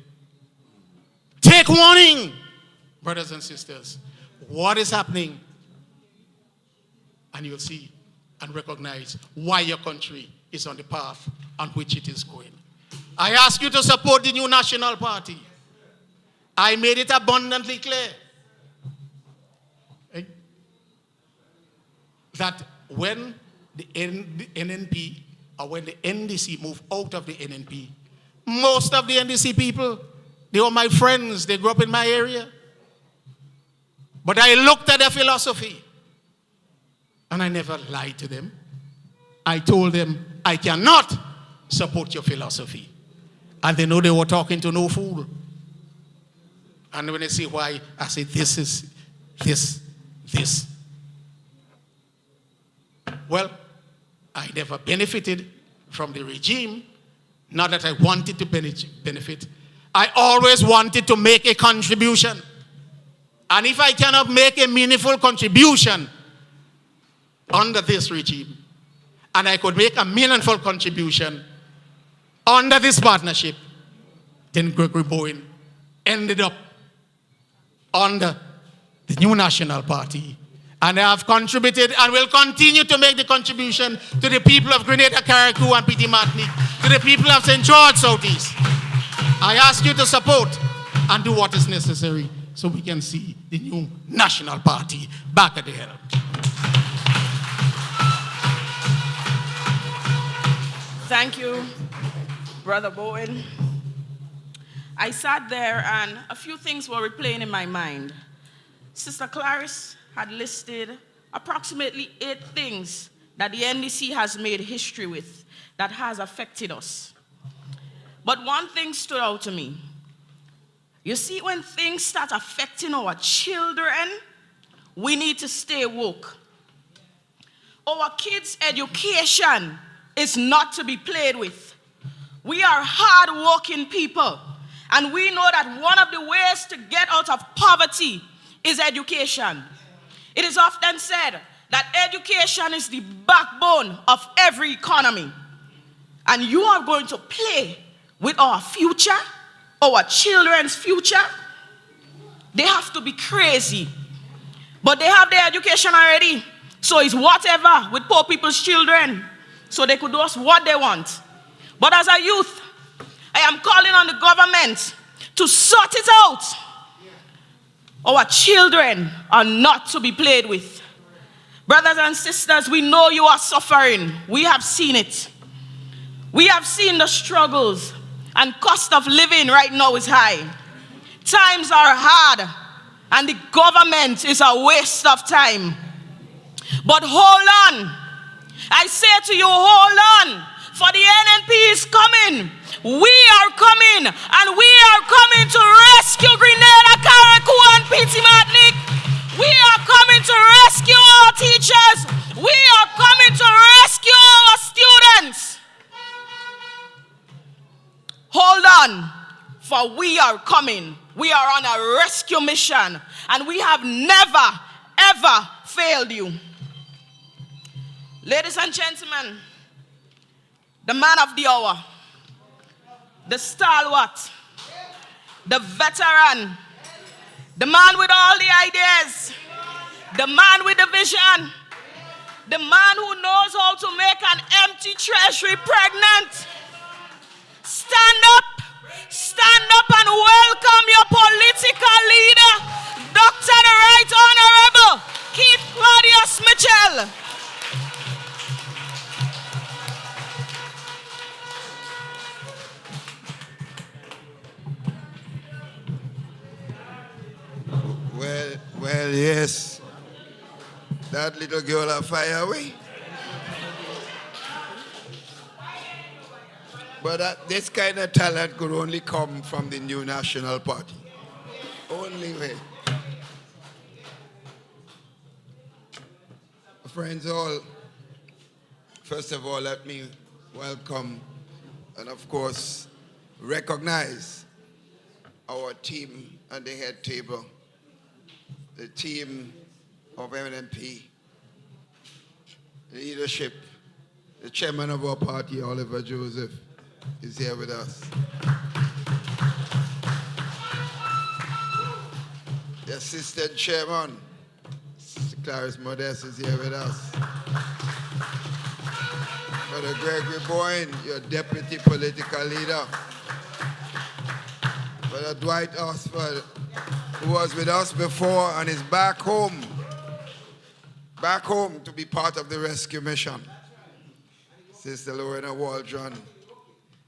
take warning, brothers and sisters. What is happening? And you'll see and recognize why your country is on the path on which it is going. I ask you to support the new National Party. I made it abundantly clear that when the NNP or when the NDC moved out of the NNP, most of the NDC people, they were my friends. They grew up in my area. But I looked at their philosophy and I never lied to them. I told them, I cannot support your philosophy. And they know they were talking to no fool. And when they say why, I say, this. Well, I never benefited from the regime. Not that I wanted to benefit. I always wanted to make a contribution. And if I cannot make a meaningful contribution under this regime, and I could make a meaningful contribution under this partnership, then Gregory Bowen ended up under the new National Party. And they have contributed and will continue to make the contribution to the people of Grenada, Carriacou, and Petit Martinique, to the people of St. George Southeast. I ask you to support and do what is necessary so we can see the new National Party back at the helm. Thank you, Brother Bowen. I sat there and a few things were replaying in my mind. Sister Clarice had listed approximately 8 things that the NDC has made history with that has affected us. But one thing stood out to me. You see, when things start affecting our children, we need to stay woke. Our kids' education is not to be played with. We are hard-working people, and we know that one of the ways to get out of poverty is education. It is often said that education is the backbone of every economy. And you are going to play with our future, our children's future. They have to be crazy. But they have their education already. So it's whatever with poor people's children. So they could do us what they want. But as a youth, I am calling on the government to sort it out. Our children are not to be played with. Brothers and sisters, we know you are suffering. We have seen it. We have seen the struggles, and cost of living right now is high. Times are hard, and the government is a waste of time. But hold on. I say to you, hold on, for the NNP is coming. We are coming, and we are coming to rescue Grenada, Carriacou, and Petit Martinique. We are coming to rescue our teachers. We are coming to rescue our students. Hold on, for we are coming. We are on a rescue mission, and we have never, ever failed you. Ladies and gentlemen, the man of the hour, the stalwart, the veteran, the man with all the ideas, the man with the vision, the man who knows how to make an empty treasury pregnant. Stand up and welcome your political leader, Dr. the Right Honorable Keith Claudius Mitchell. Well, yes. That little girl a fire away. But this kind of talent could only come from the new National Party. Only way. Friends all, first of all, let me welcome and of course recognize our team at the head table. The team of NNP, leadership, the chairman of our party, Oliver Joseph, is here with us. The assistant chairman, Clarice Modeste, is here with us. Brother Gregory Boyne, your deputy political leader. Brother Dwight Osford, who was with us before and is back home to be part of the rescue mission. Sister Lorena Waldron,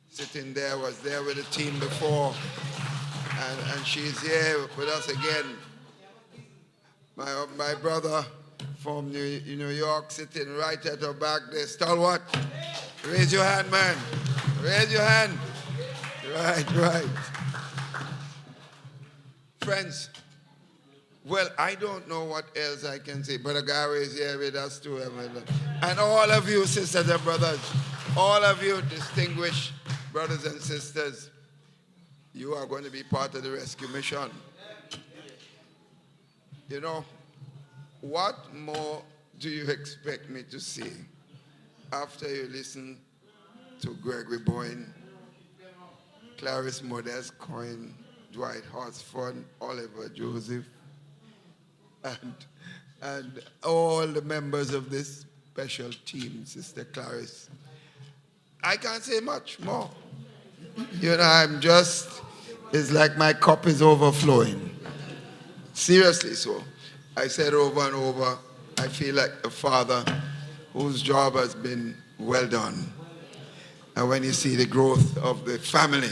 sitting there, was there with the team before, and she's here with us again. My brother from New York, sitting right at her back there. Stalwart, raise your hand, man. Raise your hand. Right. Friends, well, I don't know what else I can say. Brother Gary is here with us too. And all of you, sisters and brothers, all of you distinguished brothers and sisters, you are going to be part of the rescue mission. You know, what more do you expect me to say after you listen to Gregory Boyne, Clarice Modeste Coyne, Dwight Horsford, Oliver Joseph, and all the members of this special team, Sister Clarice. I can't say much more. You know, it's like my cup is overflowing. Seriously so. I said over and over, I feel like a father whose job has been well done. And when you see the growth of the family,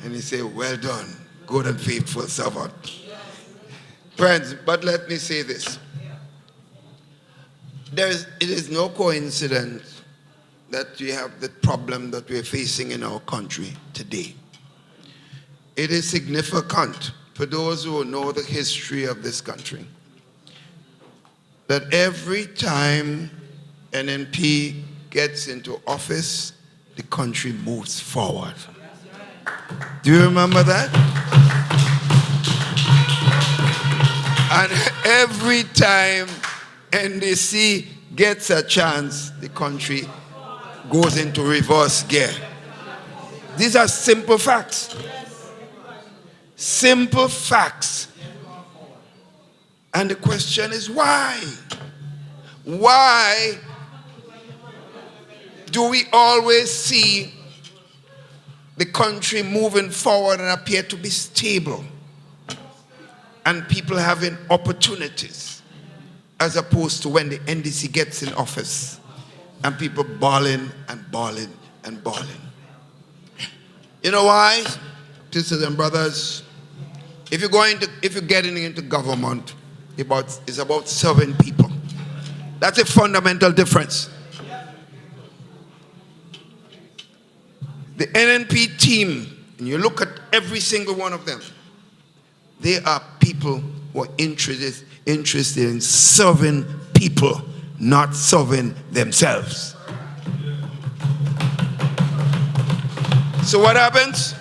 and you say, well done, good and faithful servant. Friends, but let me say this. It is no coincidence that we have the problem that we're facing in our country today. It is significant for those who know the history of this country that every time NNP gets into office, the country moves forward. Do you remember that? And every time NDC gets a chance, the country goes into reverse gear. These are simple facts. Simple facts. And the question is why? Why do we always see the country moving forward and appear to be stable and people having opportunities, as opposed to when the NDC gets in office and people balling and balling and balling? You know why, sisters and brothers? If you're getting into government, it's about serving people. That's a fundamental difference. The NNP team, and you look at every single one of them, they are people who are interested in serving people, not serving themselves. So what happens?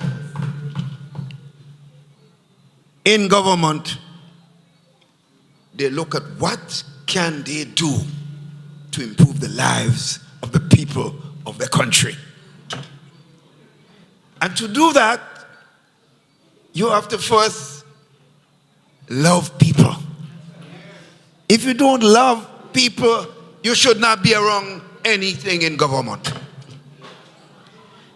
In government, they look at what can they do to improve the lives of the people of the country. And to do that, you have to first love people. If you don't love people, you should not be around anything in government.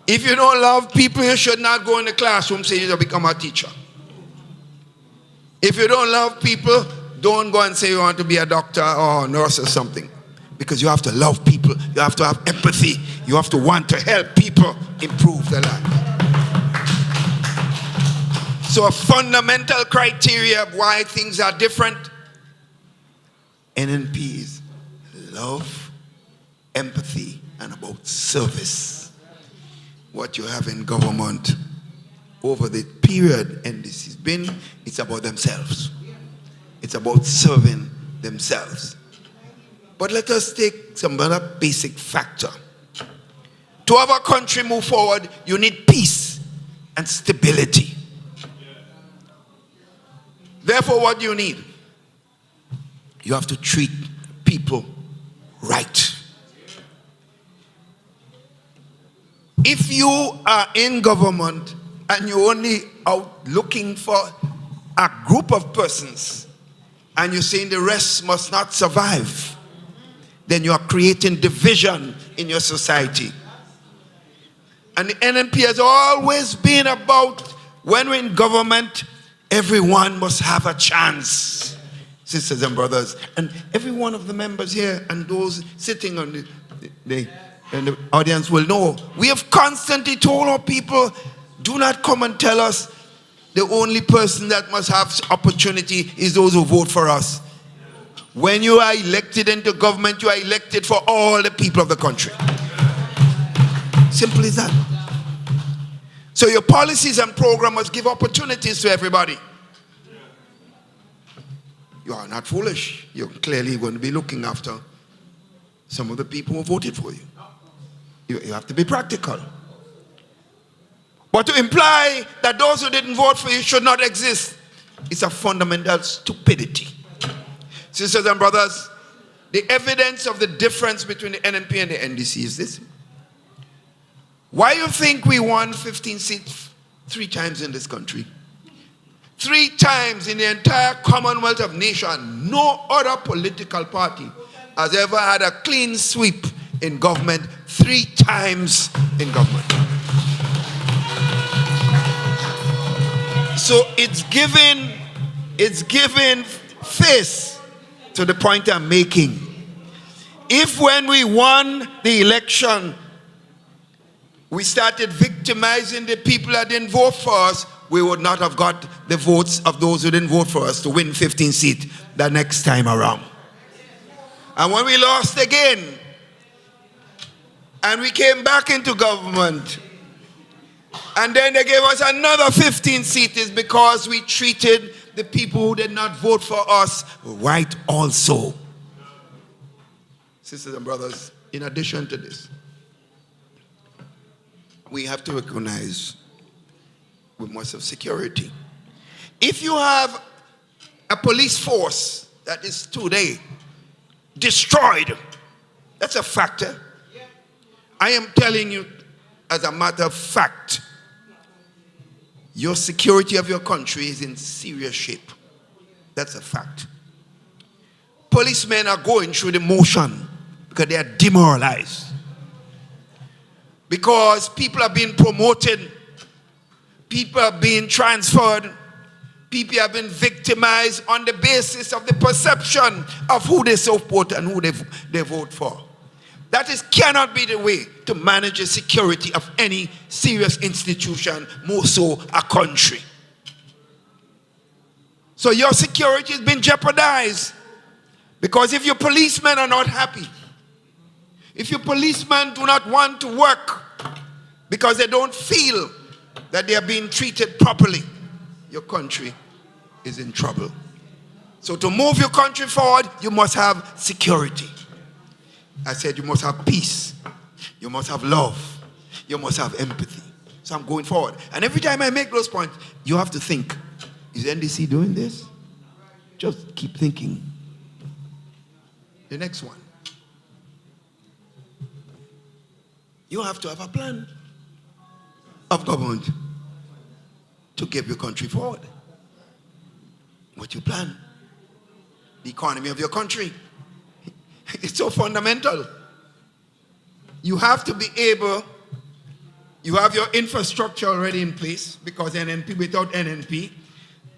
If you don't love people, you should not go in the classroom saying you become a teacher. If you don't love people, don't go and say you want to be a doctor or a nurse or something. Because you have to love people. You have to have empathy. You have to want to help people improve their life. So a fundamental criteria of why things are different, NNP is love, empathy, and about service. What you have in government over the period NDC has been, it's about themselves. It's about serving themselves. But let us take some other basic factor. To have a country move forward, you need peace and stability. Therefore, what do you need? You have to treat people right. If you are in government and you're only out looking for a group of persons and you're saying the rest must not survive, then you are creating division in your society. And the NNP has always been about, when we're in government, everyone must have a chance, sisters and brothers. And every one of the members here and those sitting on the audience will know, we have constantly told our people, do not come and tell us the only person that must have opportunity is those who vote for us. When you are elected into government, you are elected for all the people of the country. Simple as that. So your policies and program must give opportunities to everybody. You are not foolish. You're clearly going to be looking after some of the people who voted for you. You have to be practical. But to imply that those who didn't vote for you should not exist is a fundamental stupidity. Sisters and brothers, the evidence of the difference between the NNP and the NDC is this. Why you think we won 15 seats 3 times in this country? 3 times in the entire Commonwealth of Nations, no other political party has ever had a clean sweep in government 3 times in government. So it's given face to the point I'm making. If when we won the election, we started victimizing the people that didn't vote for us, we would not have got the votes of those who didn't vote for us to win 15 seats the next time around. And when we lost again, and we came back into government, and then they gave us another 15 seats because we treated the people who did not vote for us right also. Sisters and brothers, in addition to this, we have to recognize we must have security. If you have a police force that is today destroyed, that's a factor. I am telling you, as a matter of fact, your security of your country is in serious shape. That's a fact. Policemen are going through the motion because they are demoralized. Because people are being promoted, people are being transferred, people have been victimized on the basis of the perception of who they support and who they vote for. That cannot be the way to manage the security of any serious institution, more so a country. So your security has been jeopardized. Because if your policemen are not happy, if your policemen do not want to work because they don't feel that they are being treated properly, your country is in trouble. So to move your country forward, you must have security. I said you must have peace. You must have love. You must have empathy. So I'm going forward. And every time I make those points, you have to think, is NDC doing this? Just keep thinking. The next one. You have to have a plan of government to get your country forward. What you plan? The economy of your country. It's so fundamental. You have to be able, you have your infrastructure already in place because NNP, without NNP,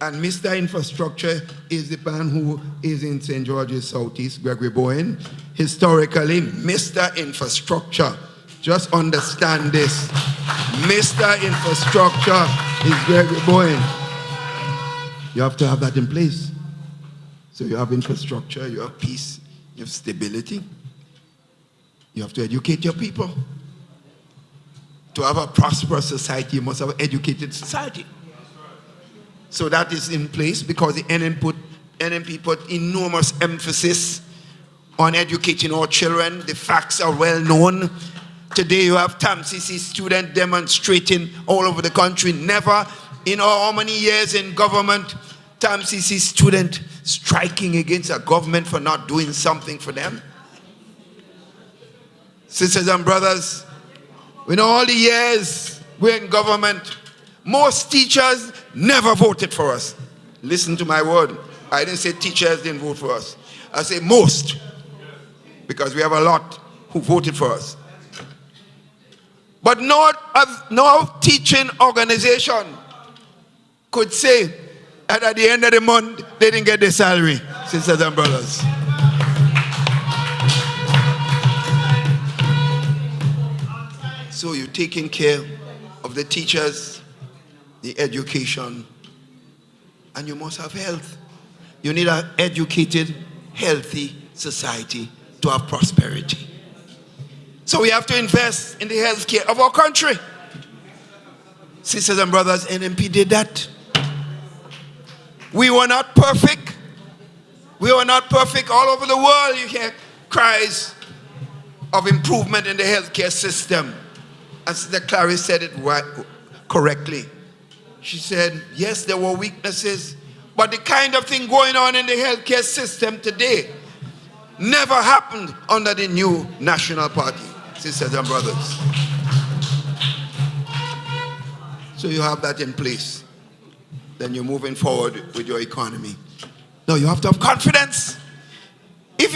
and Mr. Infrastructure is the man who is in St. George's Southeast, Gregory Bowen. Historically, Mr. Infrastructure. Just understand this. Mr. Infrastructure is Gregory Bowen. You have to have that in place. So you have infrastructure, you have peace, you have stability. You have to educate your people. To have a prosperous society, you must have an educated society. So that is in place because the NNP put enormous emphasis on educating our children. The facts are well known. Today you have TAMCC students demonstrating all over the country. Never in how many years in government, TAMCC student striking against a government for not doing something for them. Sisters and brothers, in all the years we're in government, most teachers never voted for us. Listen to my word. I didn't say teachers didn't vote for us. I say most, because we have a lot who voted for us. But no teaching organization could say that at the end of the month they didn't get their salary, sisters and brothers. So you're taking care of the teachers, the education, and you must have health. You need an educated, healthy society to have prosperity. So we have to invest in the health care of our country. Sisters and brothers, NNP did that. We were not perfect. We were not perfect. All over the world you hear cries of improvement in the healthcare system. And Sister Clarice said it right, correctly. She said, yes, there were weaknesses, but the kind of thing going on in the healthcare system today never happened under the new National Party, sisters and brothers. So you have that in place. then you're moving forward with your economy. No, you have to have confidence. If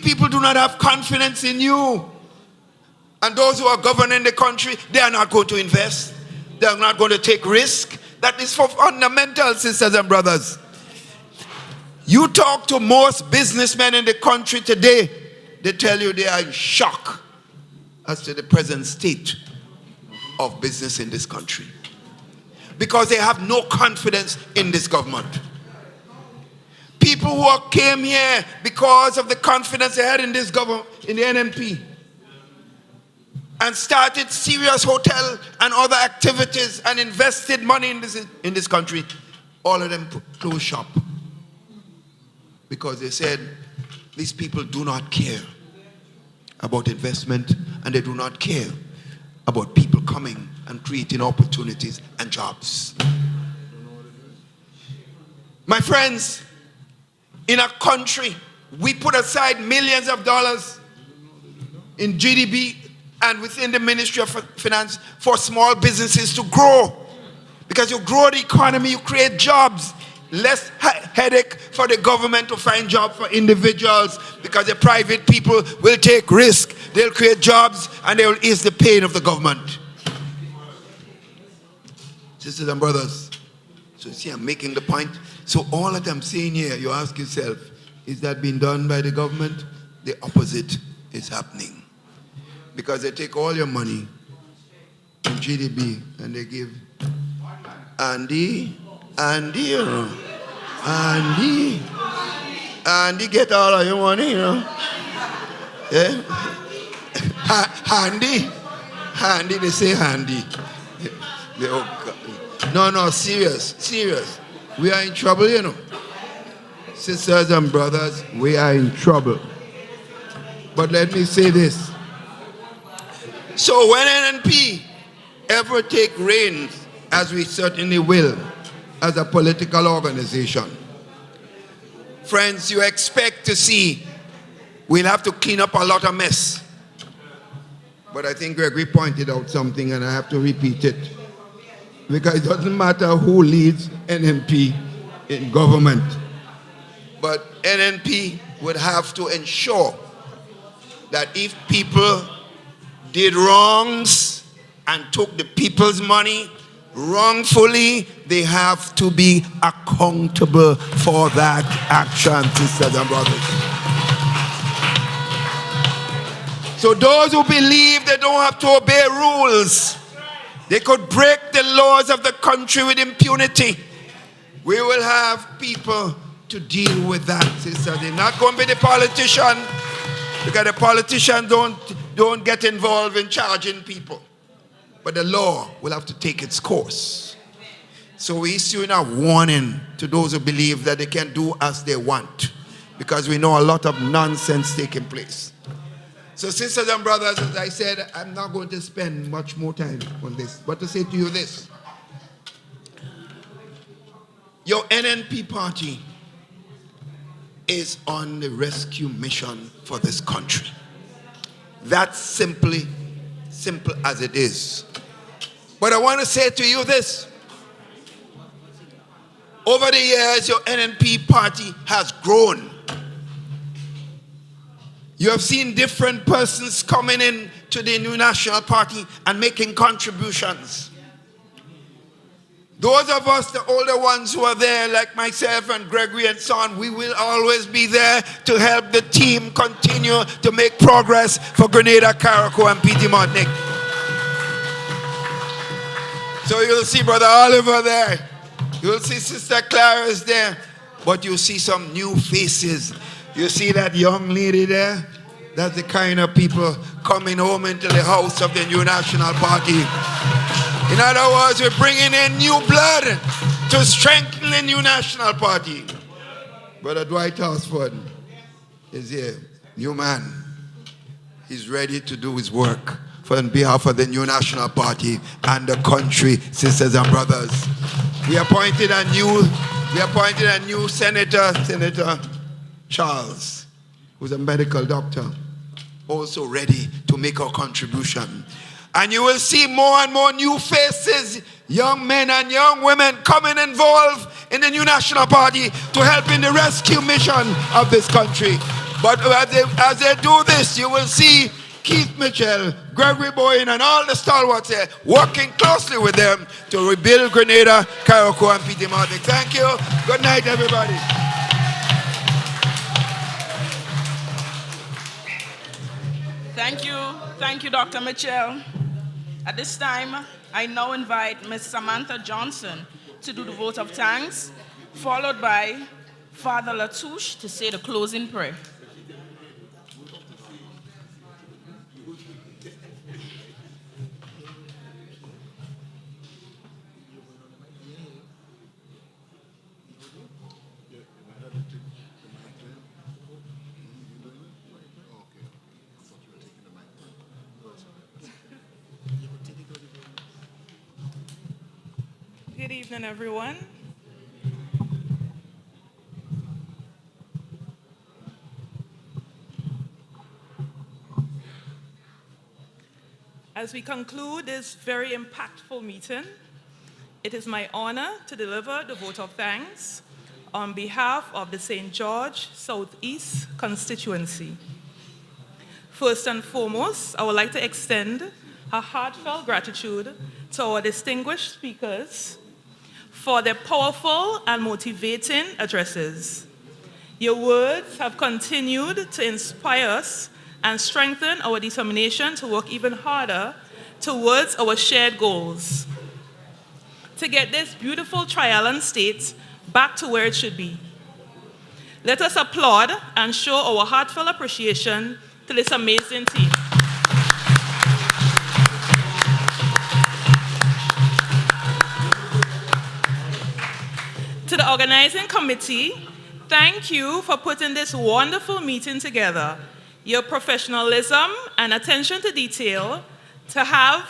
people do not have confidence in you, and those who are governing the country, they are not going to invest. They are not going to take risk. That is for fundamental, sisters and brothers. You talk to most businessmen in the country today, they tell you they are in shock as to the present state of business in this country, because they have no confidence in this government. People who came here because of the confidence they had in this government, in the NNP, and started serious hotel and other activities and invested money in this country, all of them closed shop, because they said these people do not care about investment, and they do not care about people coming and creating opportunities and jobs. My friends, in a country, we put aside millions of dollars in GDP and within the Ministry of Finance for small businesses to grow. Because you grow the economy, you create jobs. Less headache for the government to find jobs for individuals, because the private people will take risk. They'll create jobs and they will ease the pain of the government. Sisters and brothers, so see, I'm making the point. So all that I'm saying here, you ask yourself, is that being done by the government? The opposite is happening. Because they take all your money in GDP and they give Andy get all of your money, you know. Yeah? Handy, they say handy. No, serious. We are in trouble, you know. Sisters and brothers, we are in trouble. But let me say this. So when NNP ever take reins, as we certainly will, as a political organization, friends, you expect to see we'll have to clean up a lot of mess. But I think Gregory pointed out something, and I have to repeat it. Because it doesn't matter who leads NNP in government, but NNP would have to ensure that if people did wrongs and took the people's money wrongfully, they have to be accountable for that action, sisters and brothers. So those who believe they don't have to obey rules, they could break the laws of the country with impunity, we will have people to deal with that, sisters. They're not going to be the politician, because the politicians don't get involved in charging people. But the law will have to take its course. So we're issuing a warning to those who believe that they can do as they want, because we know a lot of nonsense taking place. So sisters and brothers, as I said, I'm not going to spend much more time on this, but to say to you this. Your NNP party is on the rescue mission for this country. That's simple as it is. But I want to say to you this. Over the years, your NNP party has grown. You have seen different persons coming in to the new national party and making contributions. Those of us, the older ones who are there, like myself and Gregory and so on, we will always be there to help the team continue to make progress for Grenada, Carriacou, and P.T. Martinique. So you'll see Brother Oliver there. You'll see Sister Clara's there. But you'll see some new faces. You see that young lady there? That's the kind of people coming home into the house of the new national party. In other words, we're bringing in new blood to strengthen the new national party. Brother Dwight Housford is here, new man. He's ready to do his work on behalf of the new national party and the country, sisters and brothers. We appointed a new senator, Senator Charles, who's a medical doctor, also ready to make our contribution. And you will see more and more new faces, young men and young women coming involved in the new National Party to help in the rescue mission of this country. But as they do this, you will see Keith Mitchell, Gregory Boyne, and all the stalwarts here working closely with them to rebuild Grenada, Carriacou, and Peter Marvick. Thank you. Good night, everybody. Thank you, Dr. Mitchell. At this time, I now invite Ms. Samantha Johnson to do the vote of thanks, followed by Father Latouche to say the closing prayer. Good evening, everyone. As we conclude this very impactful meeting, it is my honor to deliver the vote of thanks on behalf of the St. George Southeast constituency. First and foremost, I would like to extend a heartfelt gratitude to our distinguished speakers for their powerful and motivating addresses. Your words have continued to inspire us and strengthen our determination to work even harder towards our shared goals, to get this beautiful tri-island state back to where it should be. Let us applaud and show our heartfelt appreciation to this amazing team. To the organizing committee, thank you for putting this wonderful meeting together. Your professionalism and attention to detail have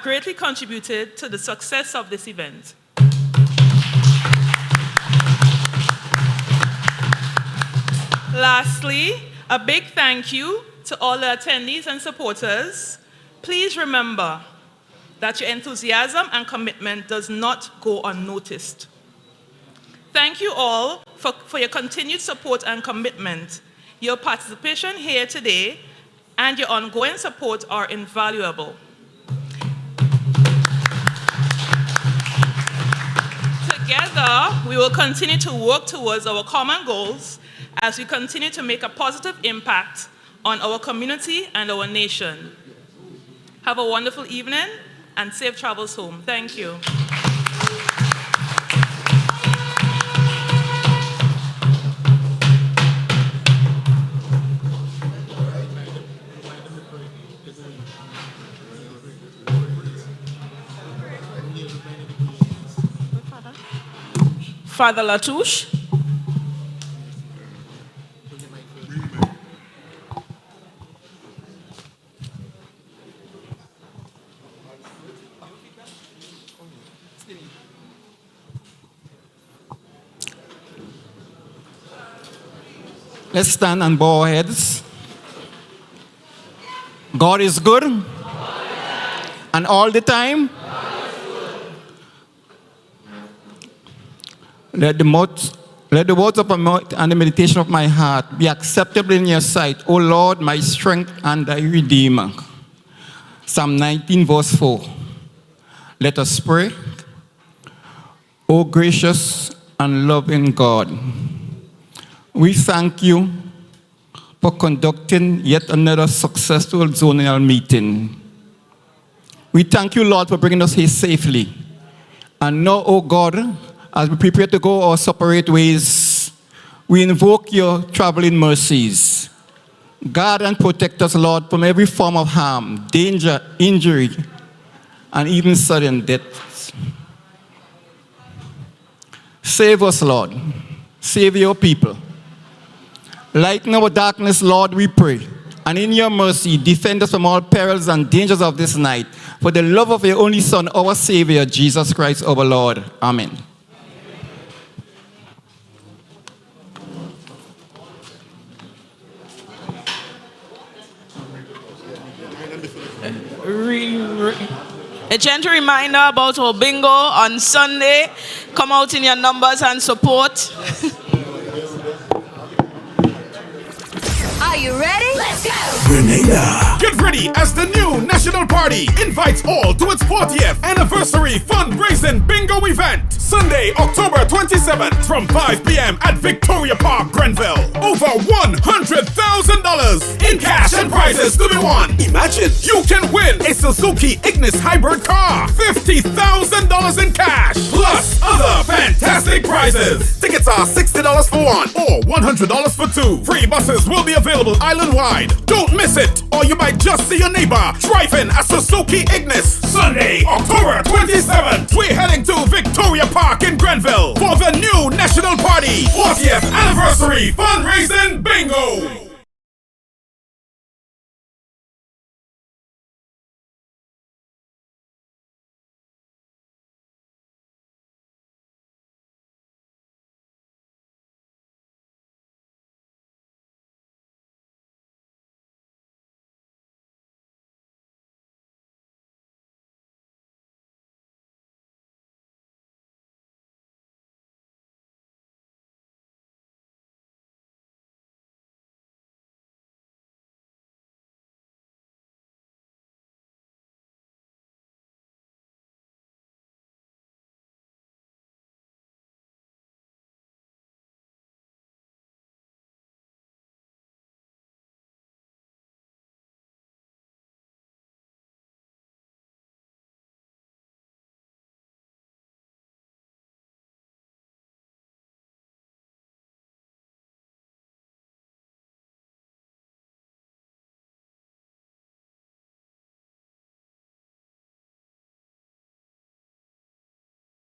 greatly contributed to the success of this event. Lastly, a big thank you to all the attendees and supporters. Please remember that your enthusiasm and commitment does not go unnoticed. Thank you all for your continued support and commitment. Your participation here today and your ongoing support are invaluable. Together, we will continue to work towards our common goals as we continue to make a positive impact on our community and our nation. Have a wonderful evening and safe travels home. Thank you. Father Latouche. Let's stand and bow our heads. God is good. And all the time. Let the words of my mouth and the meditation of my heart be acceptable in your sight, O Lord, my strength and thy redeemer. Psalm 19, verse 4. Let us pray. O gracious and loving God, we thank you for conducting yet another successful zonal meeting. We thank you, Lord, for bringing us here safely. And now, O God, as we prepare to go our separate ways, we invoke your traveling mercies. Guard and protect us, Lord, from every form of harm, danger, injury, and even sudden death. Save us, Lord. Save your people. Lighten our darkness, Lord, we pray. And in your mercy, defend us from all perils and dangers of this night. For the love of your only Son, our Savior, Jesus Christ, our Lord. Amen. A gentle reminder about our bingo on Sunday. Come out in your numbers and support. Are you ready? Let's go! Grenada. Get ready as the new National Party invites all to its 40th anniversary fundraising bingo event. Sunday, October 27th from 5 p.m. at Victoria Park, Grenville. Over $100,000 in cash and prizes to be won. Imagine you can win a Suzuki Ignis hybrid car, $50,000 in cash, plus other fantastic prizes. Tickets are $60 for one or $100 for two. Free buses will be available island-wide. Don't miss it, or you might just see your neighbor driving a Suzuki Ignis. Sunday, October 27th, we're heading to Victoria Park in Grenville for the new National Party 40th Anniversary Fundraising Bingo.